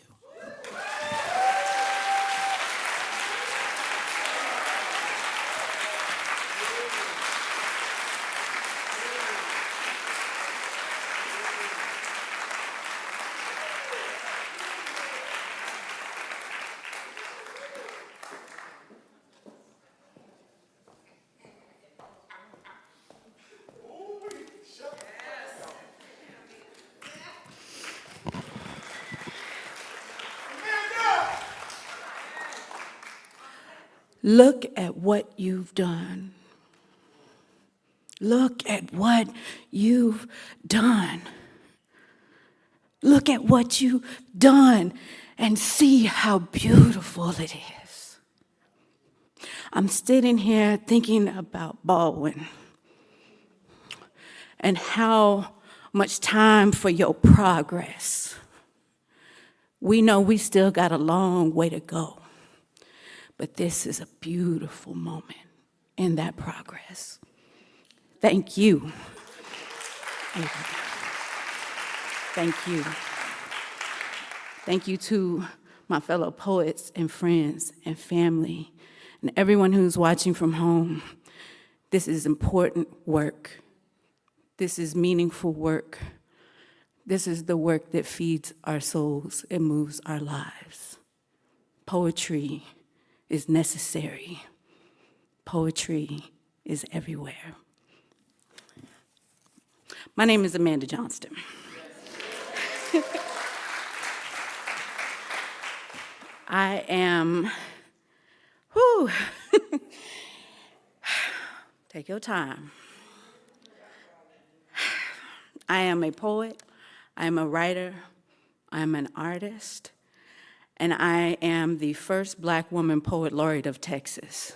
Look at what you've done. Look at what you've done. Look at what you've done and see how beautiful it is. I'm sitting here thinking about Baldwin and how much time for your progress. We know we still got a long way to go, but this is a beautiful moment in that progress. Thank you. Thank you. Thank you to my fellow poets and friends and family and everyone who's watching from home. This is important work. This is meaningful work. This is the work that feeds our souls and moves our lives. Poetry is necessary. Poetry is everywhere. My name is Amanda Johnston. I am, take your time. I am a poet, I am a writer, I am an artist, and I am the first Black woman poet laureate of Texas.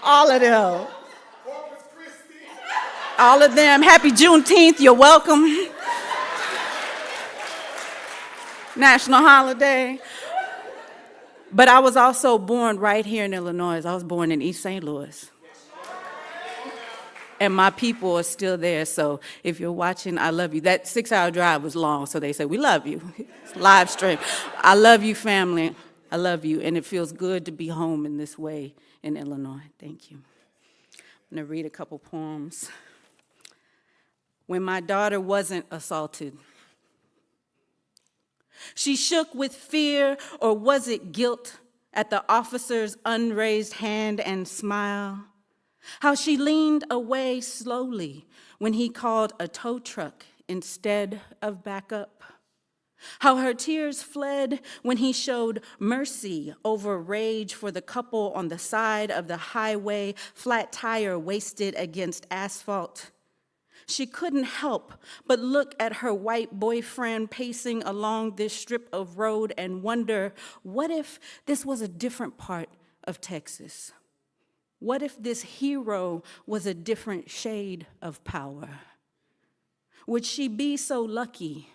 All of them. All of them. Happy Juneteenth, you're welcome. National holiday. But I was also born right here in Illinois. I was born in East St. Louis. And my people are still there, so if you're watching, I love you. That 6-hour drive was long, so they said, we love you. It's live stream. I love you, family. I love you, and it feels good to be home in this way in Illinois. Thank you. I'm gonna read a couple poems. When my daughter wasn't assaulted, she shook with fear, or was it guilt, at the officer's unraised hand and smile? How she leaned away slowly when he called a tow truck instead of backup? How her tears fled when he showed mercy over rage for the couple on the side of the highway, flat tire wasted against asphalt? She couldn't help but look at her white boyfriend pacing along this strip of road and wonder, what if this was a different part of Texas? What if this hero was a different shade of power? Would she be so lucky,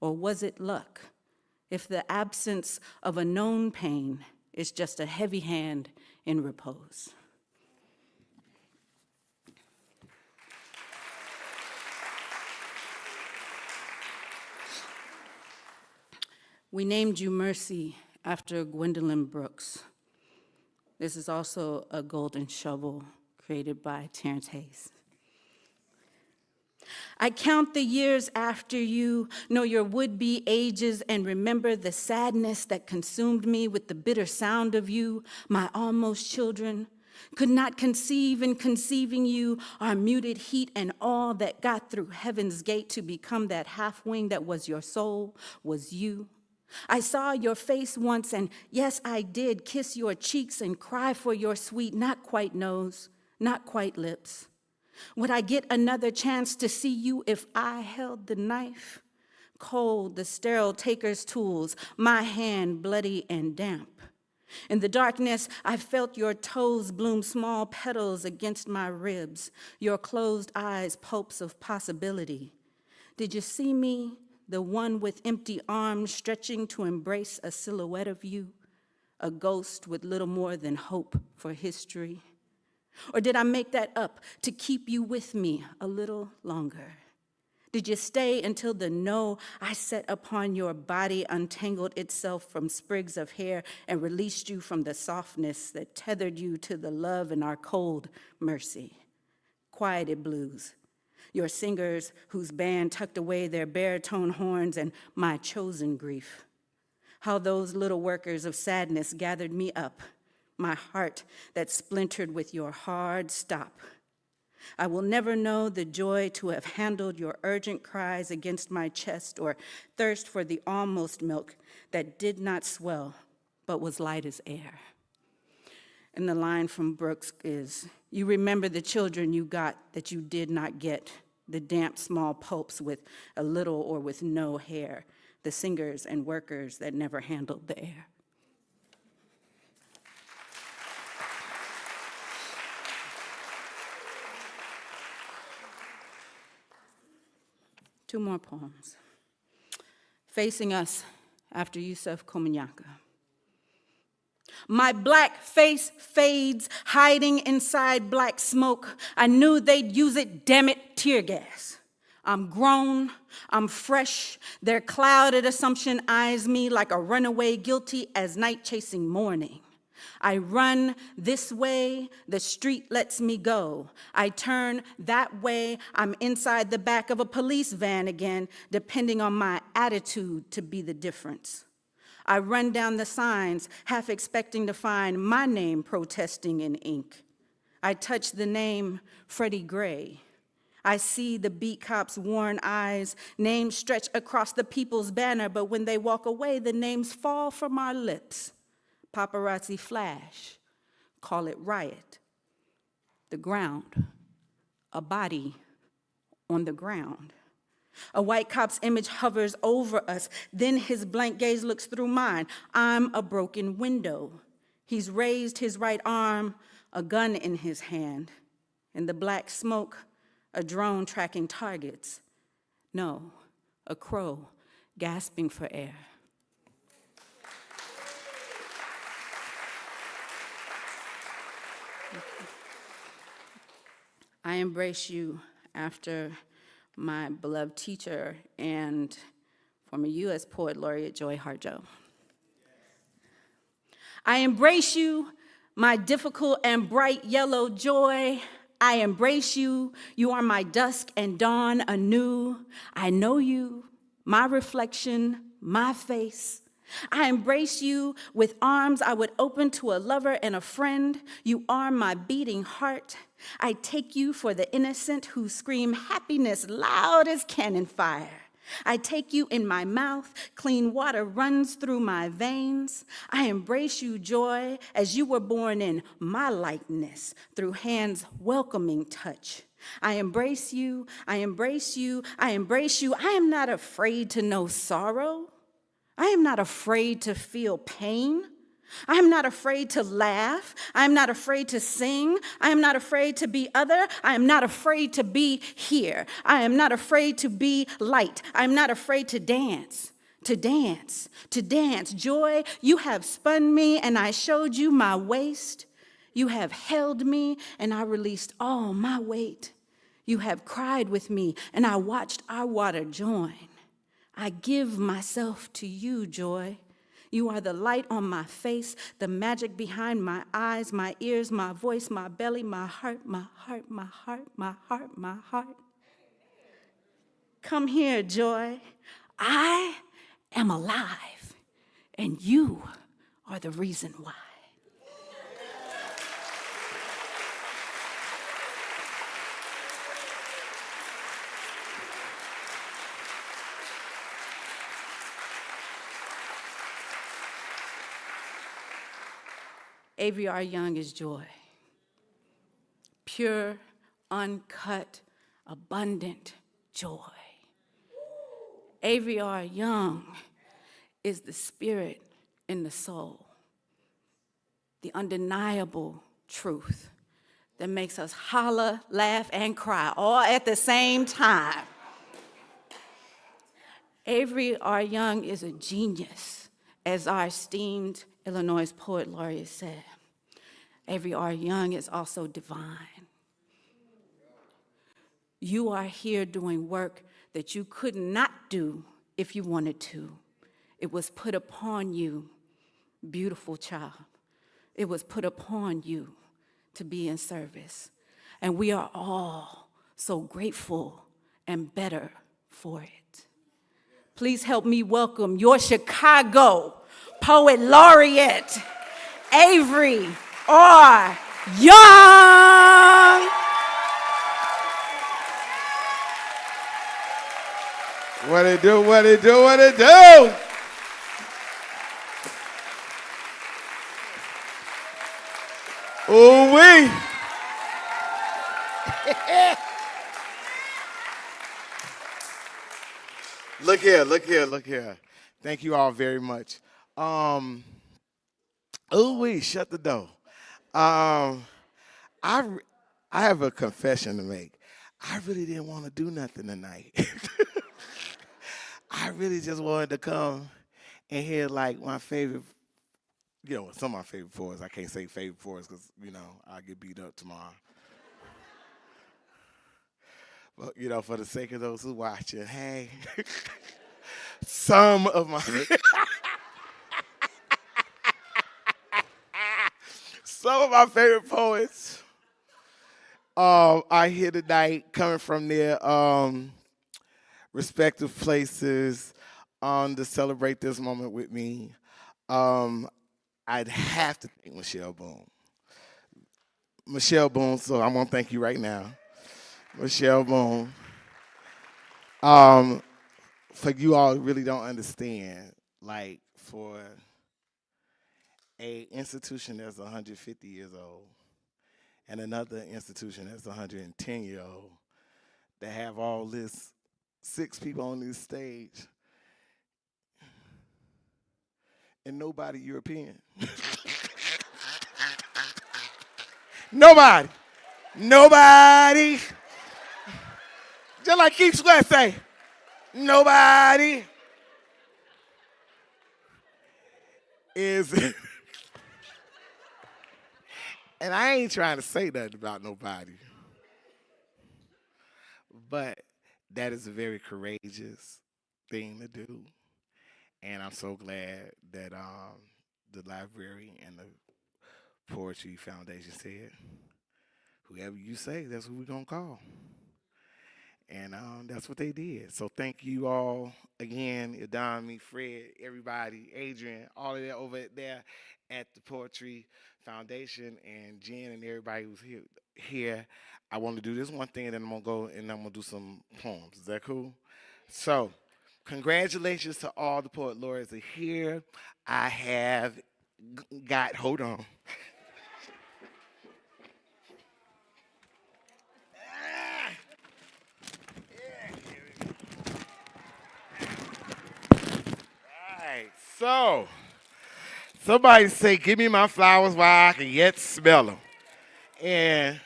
or was it luck, if the absence of a known pain is just a heavy hand in repose? We named you Mercy after Gwendolyn Brooks. This is also a golden shovel created by Terrence Hayes. I count the years after you, know your would-be ages, and remember the sadness that consumed me with the bitter sound of you, my almost children. Could not conceive in conceiving you, our muted heat and all that got through heaven's gate to become that half-wing that was your soul, was you. I saw your face once, and yes, I did kiss your cheeks and cry for your sweet, not quite nose, not quite lips. Would I get another chance to see you if I held the knife? Cold, the sterile taker's tools, my hand bloody and damp. In the darkness, I felt your toes bloom small petals against my ribs, your closed eyes pulps of possibility. Did you see me, the one with empty arms stretching to embrace a silhouette of you, a ghost with little more than hope for history? Or did I make that up to keep you with me a little longer? Did you stay until the no I set upon your body untangled itself from sprigs of hair and released you from the softness that tethered you to the love in our cold mercy? Quieted blues, your singers whose band tucked away their baritone horns, and my chosen grief. How those little workers of sadness gathered me up, my heart that splintered with your hard stop. I will never know the joy to have handled your urgent cries against my chest or thirst for the almost milk that did not swell but was light as air. And the line from Brooks is, you remember the children you got that you did not get, the damp small pulps with a little or with no hair, the singers and workers that never handled the air. Two more poems. Facing Us after Yusef Komunyakaa. My black face fades, hiding inside black smoke. I knew they'd use it, damn it, tear gas. I'm grown, I'm fresh. Their clouded assumption eyes me like a runaway guilty as night chasing morning. I run this way, the street lets me go. I turn that way, I'm inside the back of a police van again, depending on my attitude to be the difference. I run down the signs, half expecting to find my name protesting in ink. I touch the name Freddie Gray. I see the beat cops' worn eyes, names stretch across the people's banner, but when they walk away, the names fall from our lips. Paparazzi flash, call it riot. The ground, a body on the ground. A white cop's image hovers over us, then his blank gaze looks through mine. I'm a broken window. He's raised his right arm, a gun in his hand. In the black smoke, a drone tracking targets. No, a crow gasping for air. I embrace you after my beloved teacher and former U.S. Poet Laureate Joy Harjo. I embrace you, my difficult and bright yellow joy. I embrace you, you are my dusk and dawn anew. I know you, my reflection, my face. I embrace you with arms I would open to a lover and a friend. You are my beating heart. I take you for the innocent who scream happiness loud as cannon fire. I take you in my mouth, clean water runs through my veins. I embrace you, joy, as you were born in my likeness, through hands' welcoming touch. I embrace you, I embrace you, I embrace you. I am not afraid to know sorrow. I am not afraid to feel pain. I am not afraid to laugh. I am not afraid to sing. I am not afraid to be other. I am not afraid to be here. I am not afraid to be light. I am not afraid to dance, to dance, to dance. Joy, you have spun me and I showed you my waist. You have held me and I released all my weight. You have cried with me and I watched our water join. I give myself to you, joy. You are the light on my face, the magic behind my eyes, my ears, my voice, my belly, my heart, my heart, my heart, my heart, my heart. Come here, joy. I am alive, and you are the reason why. Avery R. Young is joy. Pure, uncut, abundant joy. Avery R. Young is the spirit in the soul, the undeniable truth that makes us holler, laugh, and cry all at the same time. Avery R. Young is a genius, as our esteemed Illinois Poet Laureate said. Avery R. Young is also divine. You are here doing work that you could not do if you wanted to. It was put upon you, beautiful child. It was put upon you to be in service. And we are all so grateful and better for it. Please help me welcome your Chicago Poet Laureate, Avery R. Young. What it do, what it do, what it do? Ooh-wee. Look here, look here, look here. Thank you all very much. Ooh-wee, shut the door. Um, I, re- I have a confession to make. I really didn't want to do nothing tonight. I really just wanted to come and hear like my favorite, some of my favorite poets. I can't say favorite poets because, I'll get beat up tomorrow. But, for the sake of those who watching, hey, some of my some of my favorite poets are here tonight coming from their respective places to celebrate this moment with me. I'd have to thank Michelle Boone. Michelle Boone, so I'm going to thank you right now. Michelle Boone. For you all who really don't understand, like for a institution that's 150 years old and another institution that's 110-year-old, to have all this 6 people on this stage and nobody European. Nobody. Nobody. Just like Keith Sweat say, nobody is. And I ain't trying to say nothing about nobody, but that is a very courageous thing to do. And I'm so glad that the library and the Poetry Foundation said, whoever you say, that's who we're going to call. And that's what they did. So thank you all again, Adami, Fred, everybody, Adrian, all of that over there at the Poetry Foundation, and Jen and everybody who's here. I want to do this one thing, and then I'm going to go and I'm going to do some poems. Is that cool? So congratulations to all the Poet Laureates that are here. I have hold on. All right, so somebody say, give me my flowers while I can yet smell them. And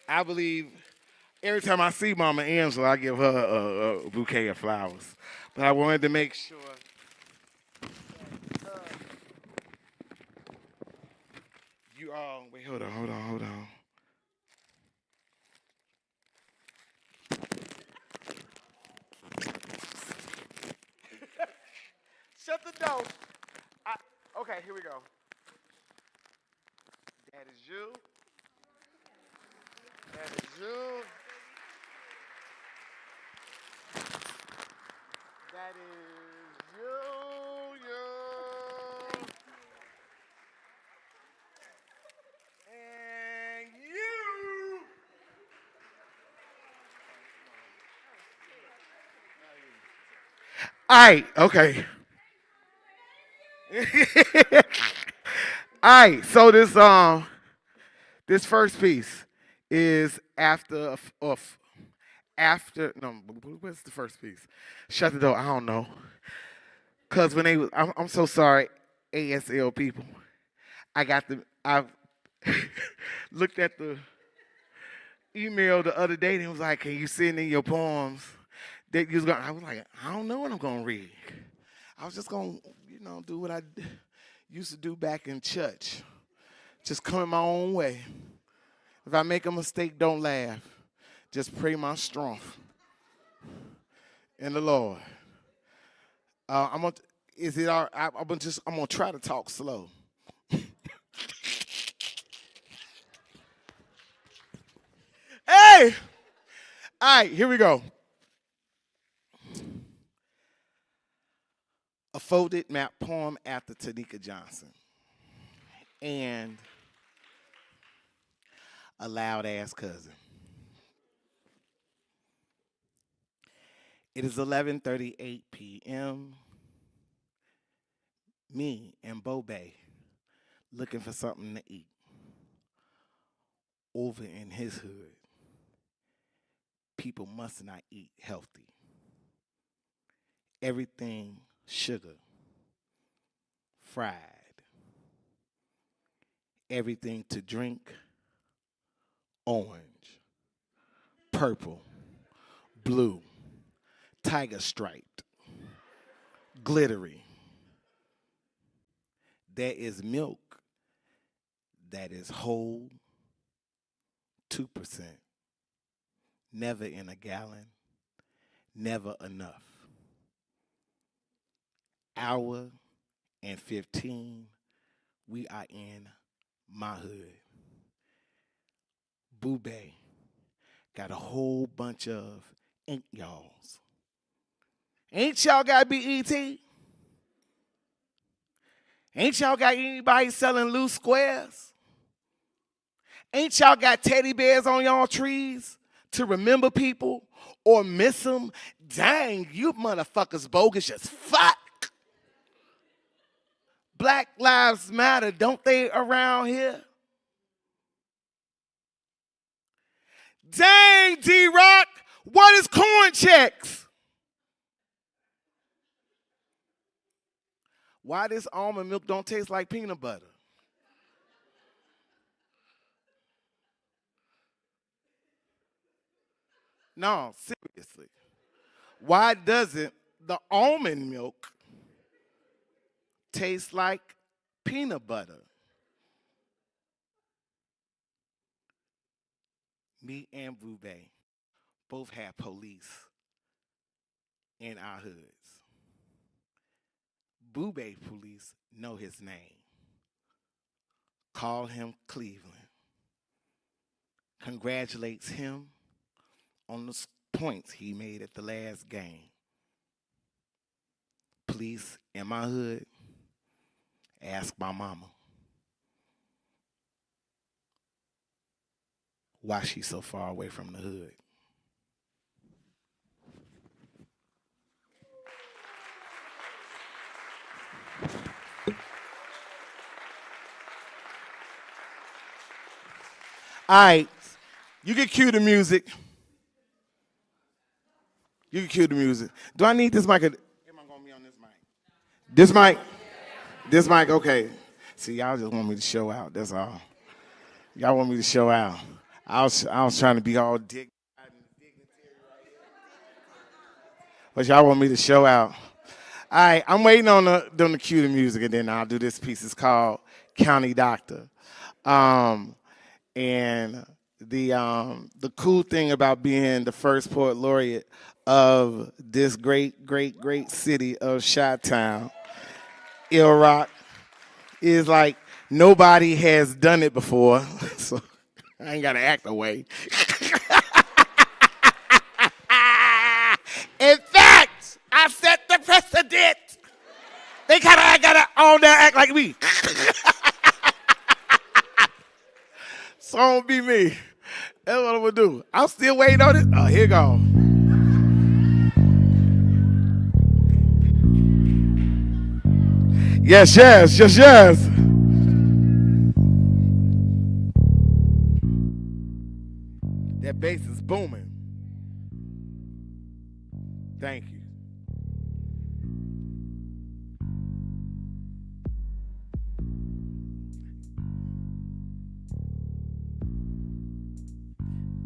I believe every time I see Mama Angela, I give her a bouquet of flowers. But I wanted to make sure. You all, wait, hold on. Shut the door. Okay, here we go. That is you. That is you. That is you. And you. All right, okay. All right, so this first piece is after no, what's the first piece? Shut the door. I don't know. Cause when they was, I'm so sorry, ASL people. I looked at the email the other day and it was like, can you send in your poems that you was going? I was like, I don't know what I'm gonna read. I was just gonna, do what I used to do back in church. Just coming my own way. If I make a mistake, don't laugh. Just pray my strength in the Lord. I'm gonna try to talk slow. Hey! All right, here we go. A folded map poem after Tanika Johnston. And a loud ass cousin. It is 11:38 p.m. Me and Bobe looking for something to eat. Over in his hood, people must not eat healthy. Everything sugar, fried. Everything to drink, orange, purple, blue, tiger striped, glittery. There is milk that is whole, 2%, never in a gallon, never enough. Hour and 15, we are in my hood. Boobay got a whole bunch of ink y'alls. Ain't y'all got BET? Ain't y'all got anybody selling loose squares? Ain't y'all got teddy bears on y'all trees to remember people or miss them? Dang, you motherfuckers bogus as fuck. Black Lives Matter, don't they around here? Dang, D-Rock, what is corn checks? Why this almond milk don't taste like peanut butter? No, seriously. Why doesn't the almond milk taste like peanut butter? Me and Boobay both have police in our hoods. Boobay police know his name. Call him Cleveland. Congratulates him on the points he made at the last game. Police in my hood, ask my mama why she's so far away from the hood. All right, you can cue the music. You can cue the music. Do I need this mic? Am I gonna be on this mic? This mic? This mic, okay. See, y'all just want me to show out, that's all. Y'all want me to show out. I was trying to be all dignified and dignitary right here. But y'all want me to show out. All right, I'm waiting on them to cue the music, and then I'll do this piece. It's called County Doctor. And the cool thing about being the first poet laureate of this great, great, great city of Chi-Town, Ill Rock, is like nobody has done it before, so I ain't gotta act away. In fact, I set the precedent. They gotta all that act like me. So don't be me. That's what I'm gonna do. I'm still waiting on it. Oh, here you go. Yes, yes, yes, yes. That bass is booming. Thank you.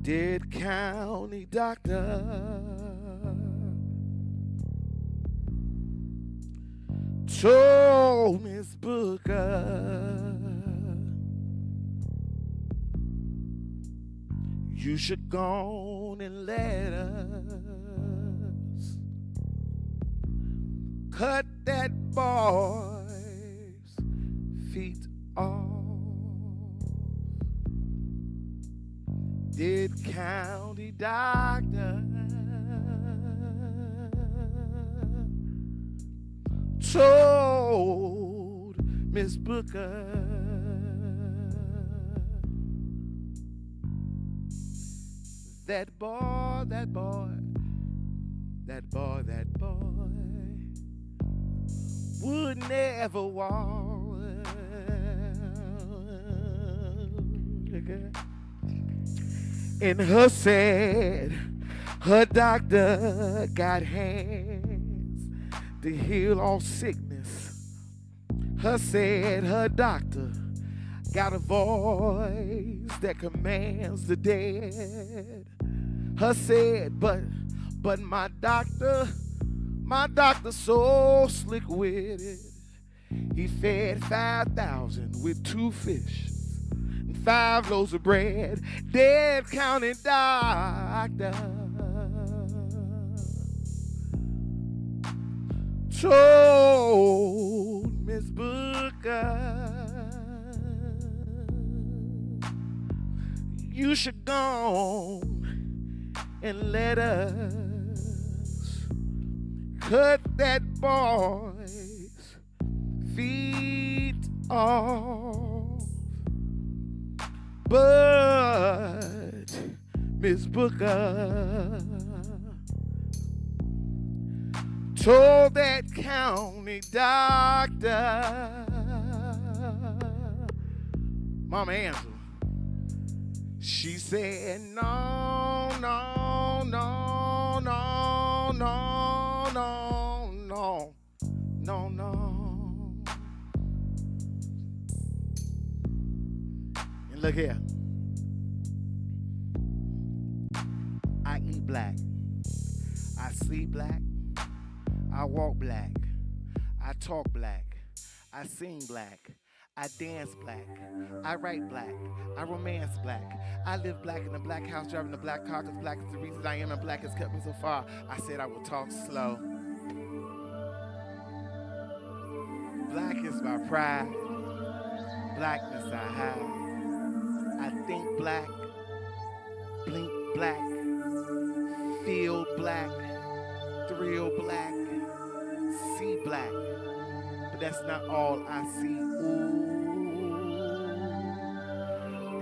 Did county doctor told Miss Booker you should go on and let us cut that boy's feet off. Did county doctor told Miss Booker that boy that boy would never walk. And her said, her doctor got hands to heal all sickness. Her said, her doctor got a voice that commands the dead. Her said, but my doctor so slick with it. He fed 5,000 with 2 fish and 5 loaves of bread. Dead county doctor told Miss Booker, you should go and let us cut that boy's feet off. But Miss Booker told that county doctor, Mama Angela, she said, no, no, no, no, no, no, no, no, no. And look here. I eat black. I sleep black. I walk black. I talk black. I sing black. I dance black. I write black. I romance black. I live black in a black house, driving a black car, because black is the reason I am, and black has kept me so far. I said I would talk slow. Black is my pride. Blackness I hide. I think black, blink black, feel black, thrill black, see black. But that's not all I see. Ooh,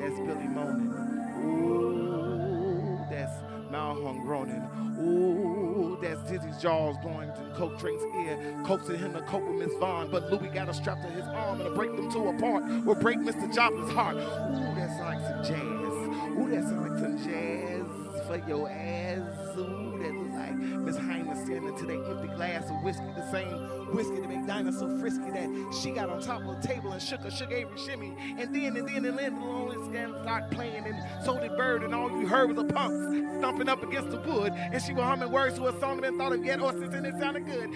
that's Billy moaning. Ooh, that's Malhung groaning. Ooh, that's Dizzy's jaws blowing in Coke Drink's ear, coaxing him to cope with Miss Vaughn. But Louis got a strap to his arm and to break them two apart will break Mr. Joplin's heart. Ooh, that sounds like some jazz. Ooh, that sounds like some jazz for your ass. Ooh, that looks like Miss Hyman standing to that empty glass of whiskey, the same whiskey that made Dinah so frisky that she got on top of the table and shook Avery shimmy. And then the lonely scam started playing, and so did Bird, and all you heard was a pump stomping up against the wood, and she was humming words to a song that been thought of yet, or since and it sounded good.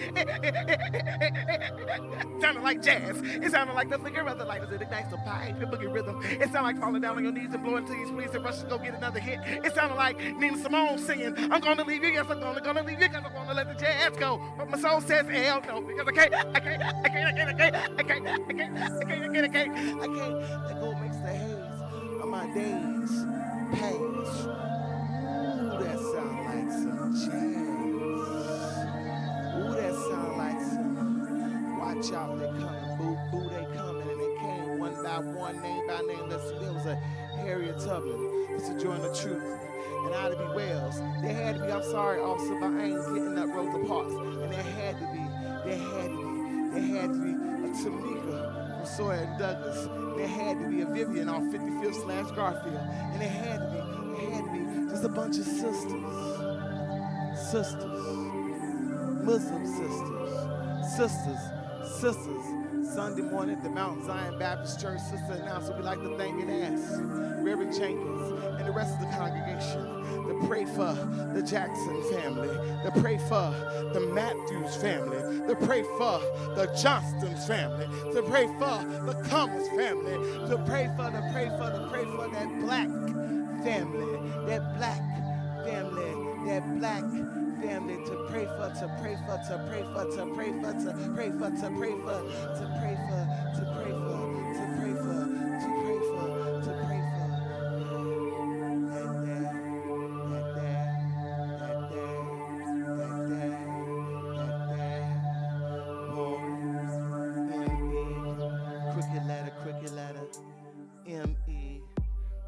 Sounded like jazz. It sounded like the flicker of the lighters, and ignites the pipe and boogie rhythm. It sounded like falling down on your knees and blowing till you squeeze and rush to go get another hit. It sounded like Nina Simone singing, I'm gonna leave you, yes, I'm gonna leave you, because I wanna let the jazz go. But my soul says hell no, because I can't let go makes the haze of my days pass. Ooh, that sound like some jazz. Ooh, that sound like some, watch out, they coming, boo, boo, they coming, and they came one by one, name by name. Let's see, there was a Harriet Tubman, Mr. Join the Truth, and Ida B. Wells. There had to be, I'm sorry, officer, but I ain't getting up Rosa Parks. And there had to be a Tamika from Sawyer and Douglas. And there had to be a Vivian off 55th/Garfield. And there had to be just a bunch of sisters, Muslim sisters. Sunday morning at the Mount Zion Baptist Church, sister announced we like to thank and ask Reverend Jenkins and the rest of the congregation to pray for the Jackson family, to pray for the Matthews family, to pray for the Johnston family, to pray for the Cummins family, to pray for that black family, that black family, to pray for.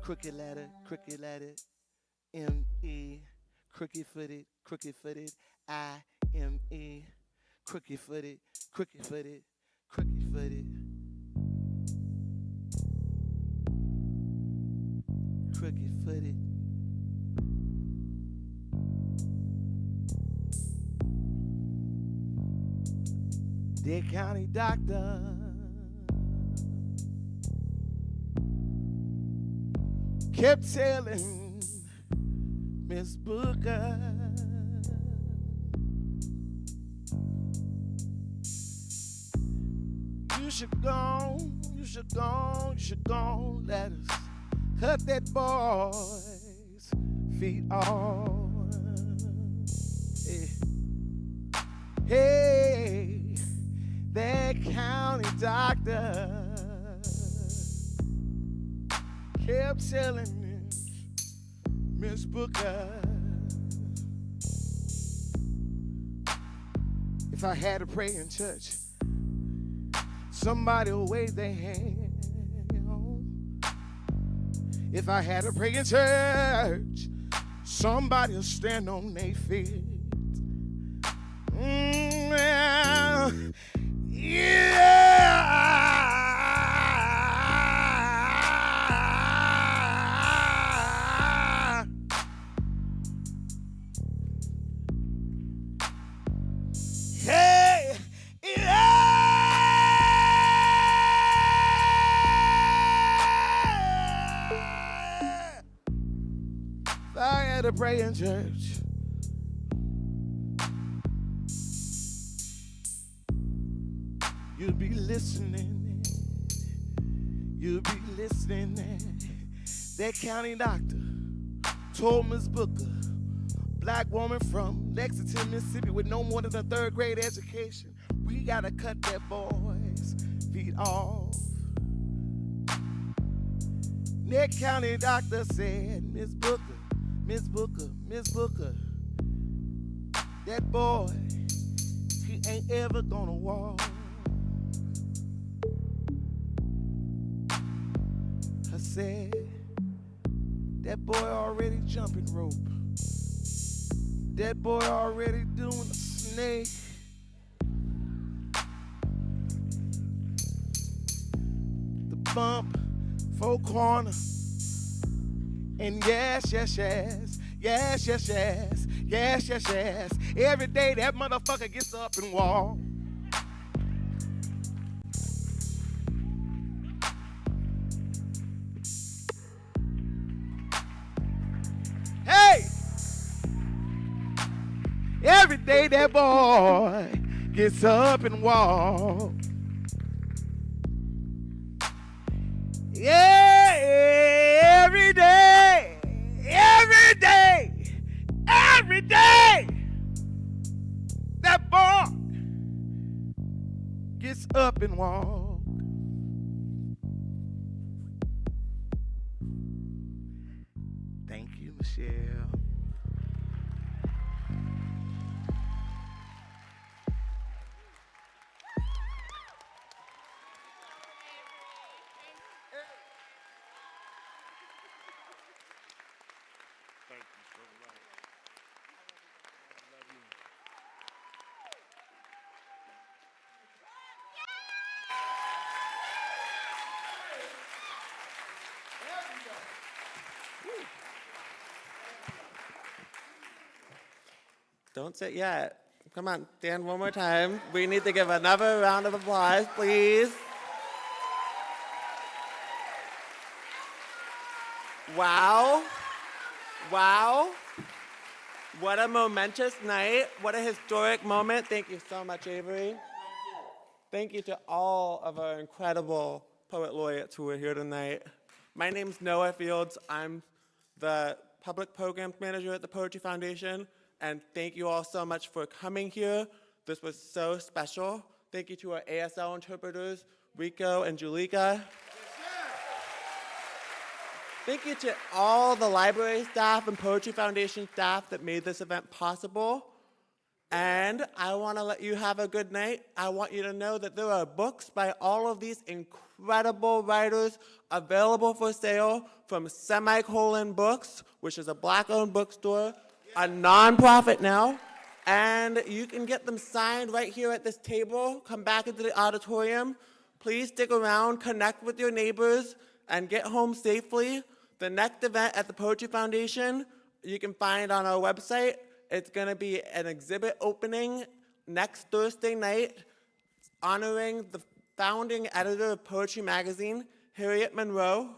Crooked letter, M-E, crooked-footed, crooked-footed, I-M-E, crooked-footed, crooked-footed, crooked-footed, crooked-footed. Dear County Doctor, kept telling Miss Booker, you should go, you should go, you should go, let us cut that boy's feet off. Hey, hey, that county doctor kept telling me, Miss Booker, if I had to pray in church, somebody will wave their hand. If I had to pray in church, somebody will stand on their feet. Yeah. Hey, if I had to pray in church, you'd be listening. You'd be listening. That county doctor told Miss Booker, black woman from Lexington, Mississippi, with no more than a third grade education, we gotta cut that boy's feet off. That county doctor said, Miss Booker, Miss Booker, Miss Booker, that boy, he ain't ever gonna walk. I said, that boy already jumping rope. That boy already doing a snake. The bump, four corner. And yes, yes, yes, yes, yes, yes, yes, yes, yes. Every day that motherfucker gets up and walks. Hey! Every day that boy gets up and walks. Yeah, every day, every day, every day, that boy gets up and walks. Thank you, Michelle. Thank you so much. I love you. Don't sit yet. Come on, stand one more time. We need to give another round of applause, please. Wow. Wow. What a momentous night. What a historic moment. Thank you so much, Avery. Thank you to all of our incredible poet laureates who are here tonight. My name's Noah Fields. I'm the public programs manager at the Poetry Foundation, and thank you all so much for coming here. This was so special. Thank you to our ASL interpreters, Rico and Julika. Thank you to all the library staff and Poetry Foundation staff that made this event possible. And I want to let you have a good night. I want you to know that there are books by all of these incredible writers available for sale from Semicolon Books, which is a Black-owned bookstore. a nonprofit now, and you can get them signed right here at this table. Come back into the auditorium. Please stick around, connect with your neighbors, and get home safely. The next event at the Poetry Foundation, you can find on our website. It's going to be an exhibit opening next Thursday night honoring the founding editor of Poetry Magazine, Harriet Monroe,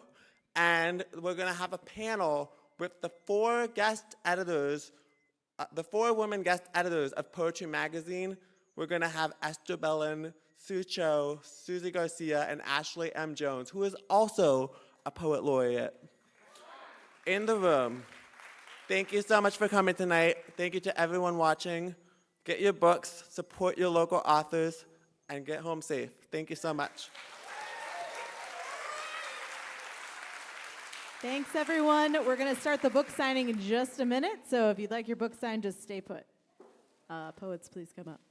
and we're going to have a panel with the four women guest editors of Poetry Magazine. We're going to have Esther Bellin, Sue Cho, Susie Garcia, and Ashley M. Jones, who is also a poet laureate, in the room. Thank you so much for coming tonight. Thank you to everyone watching. Get your books, support your local authors, and get home safe. Thank you so much. Thanks, everyone. We're going to start the book signing in just a minute. So if you'd like your book signed, just stay put. Poets, please come up.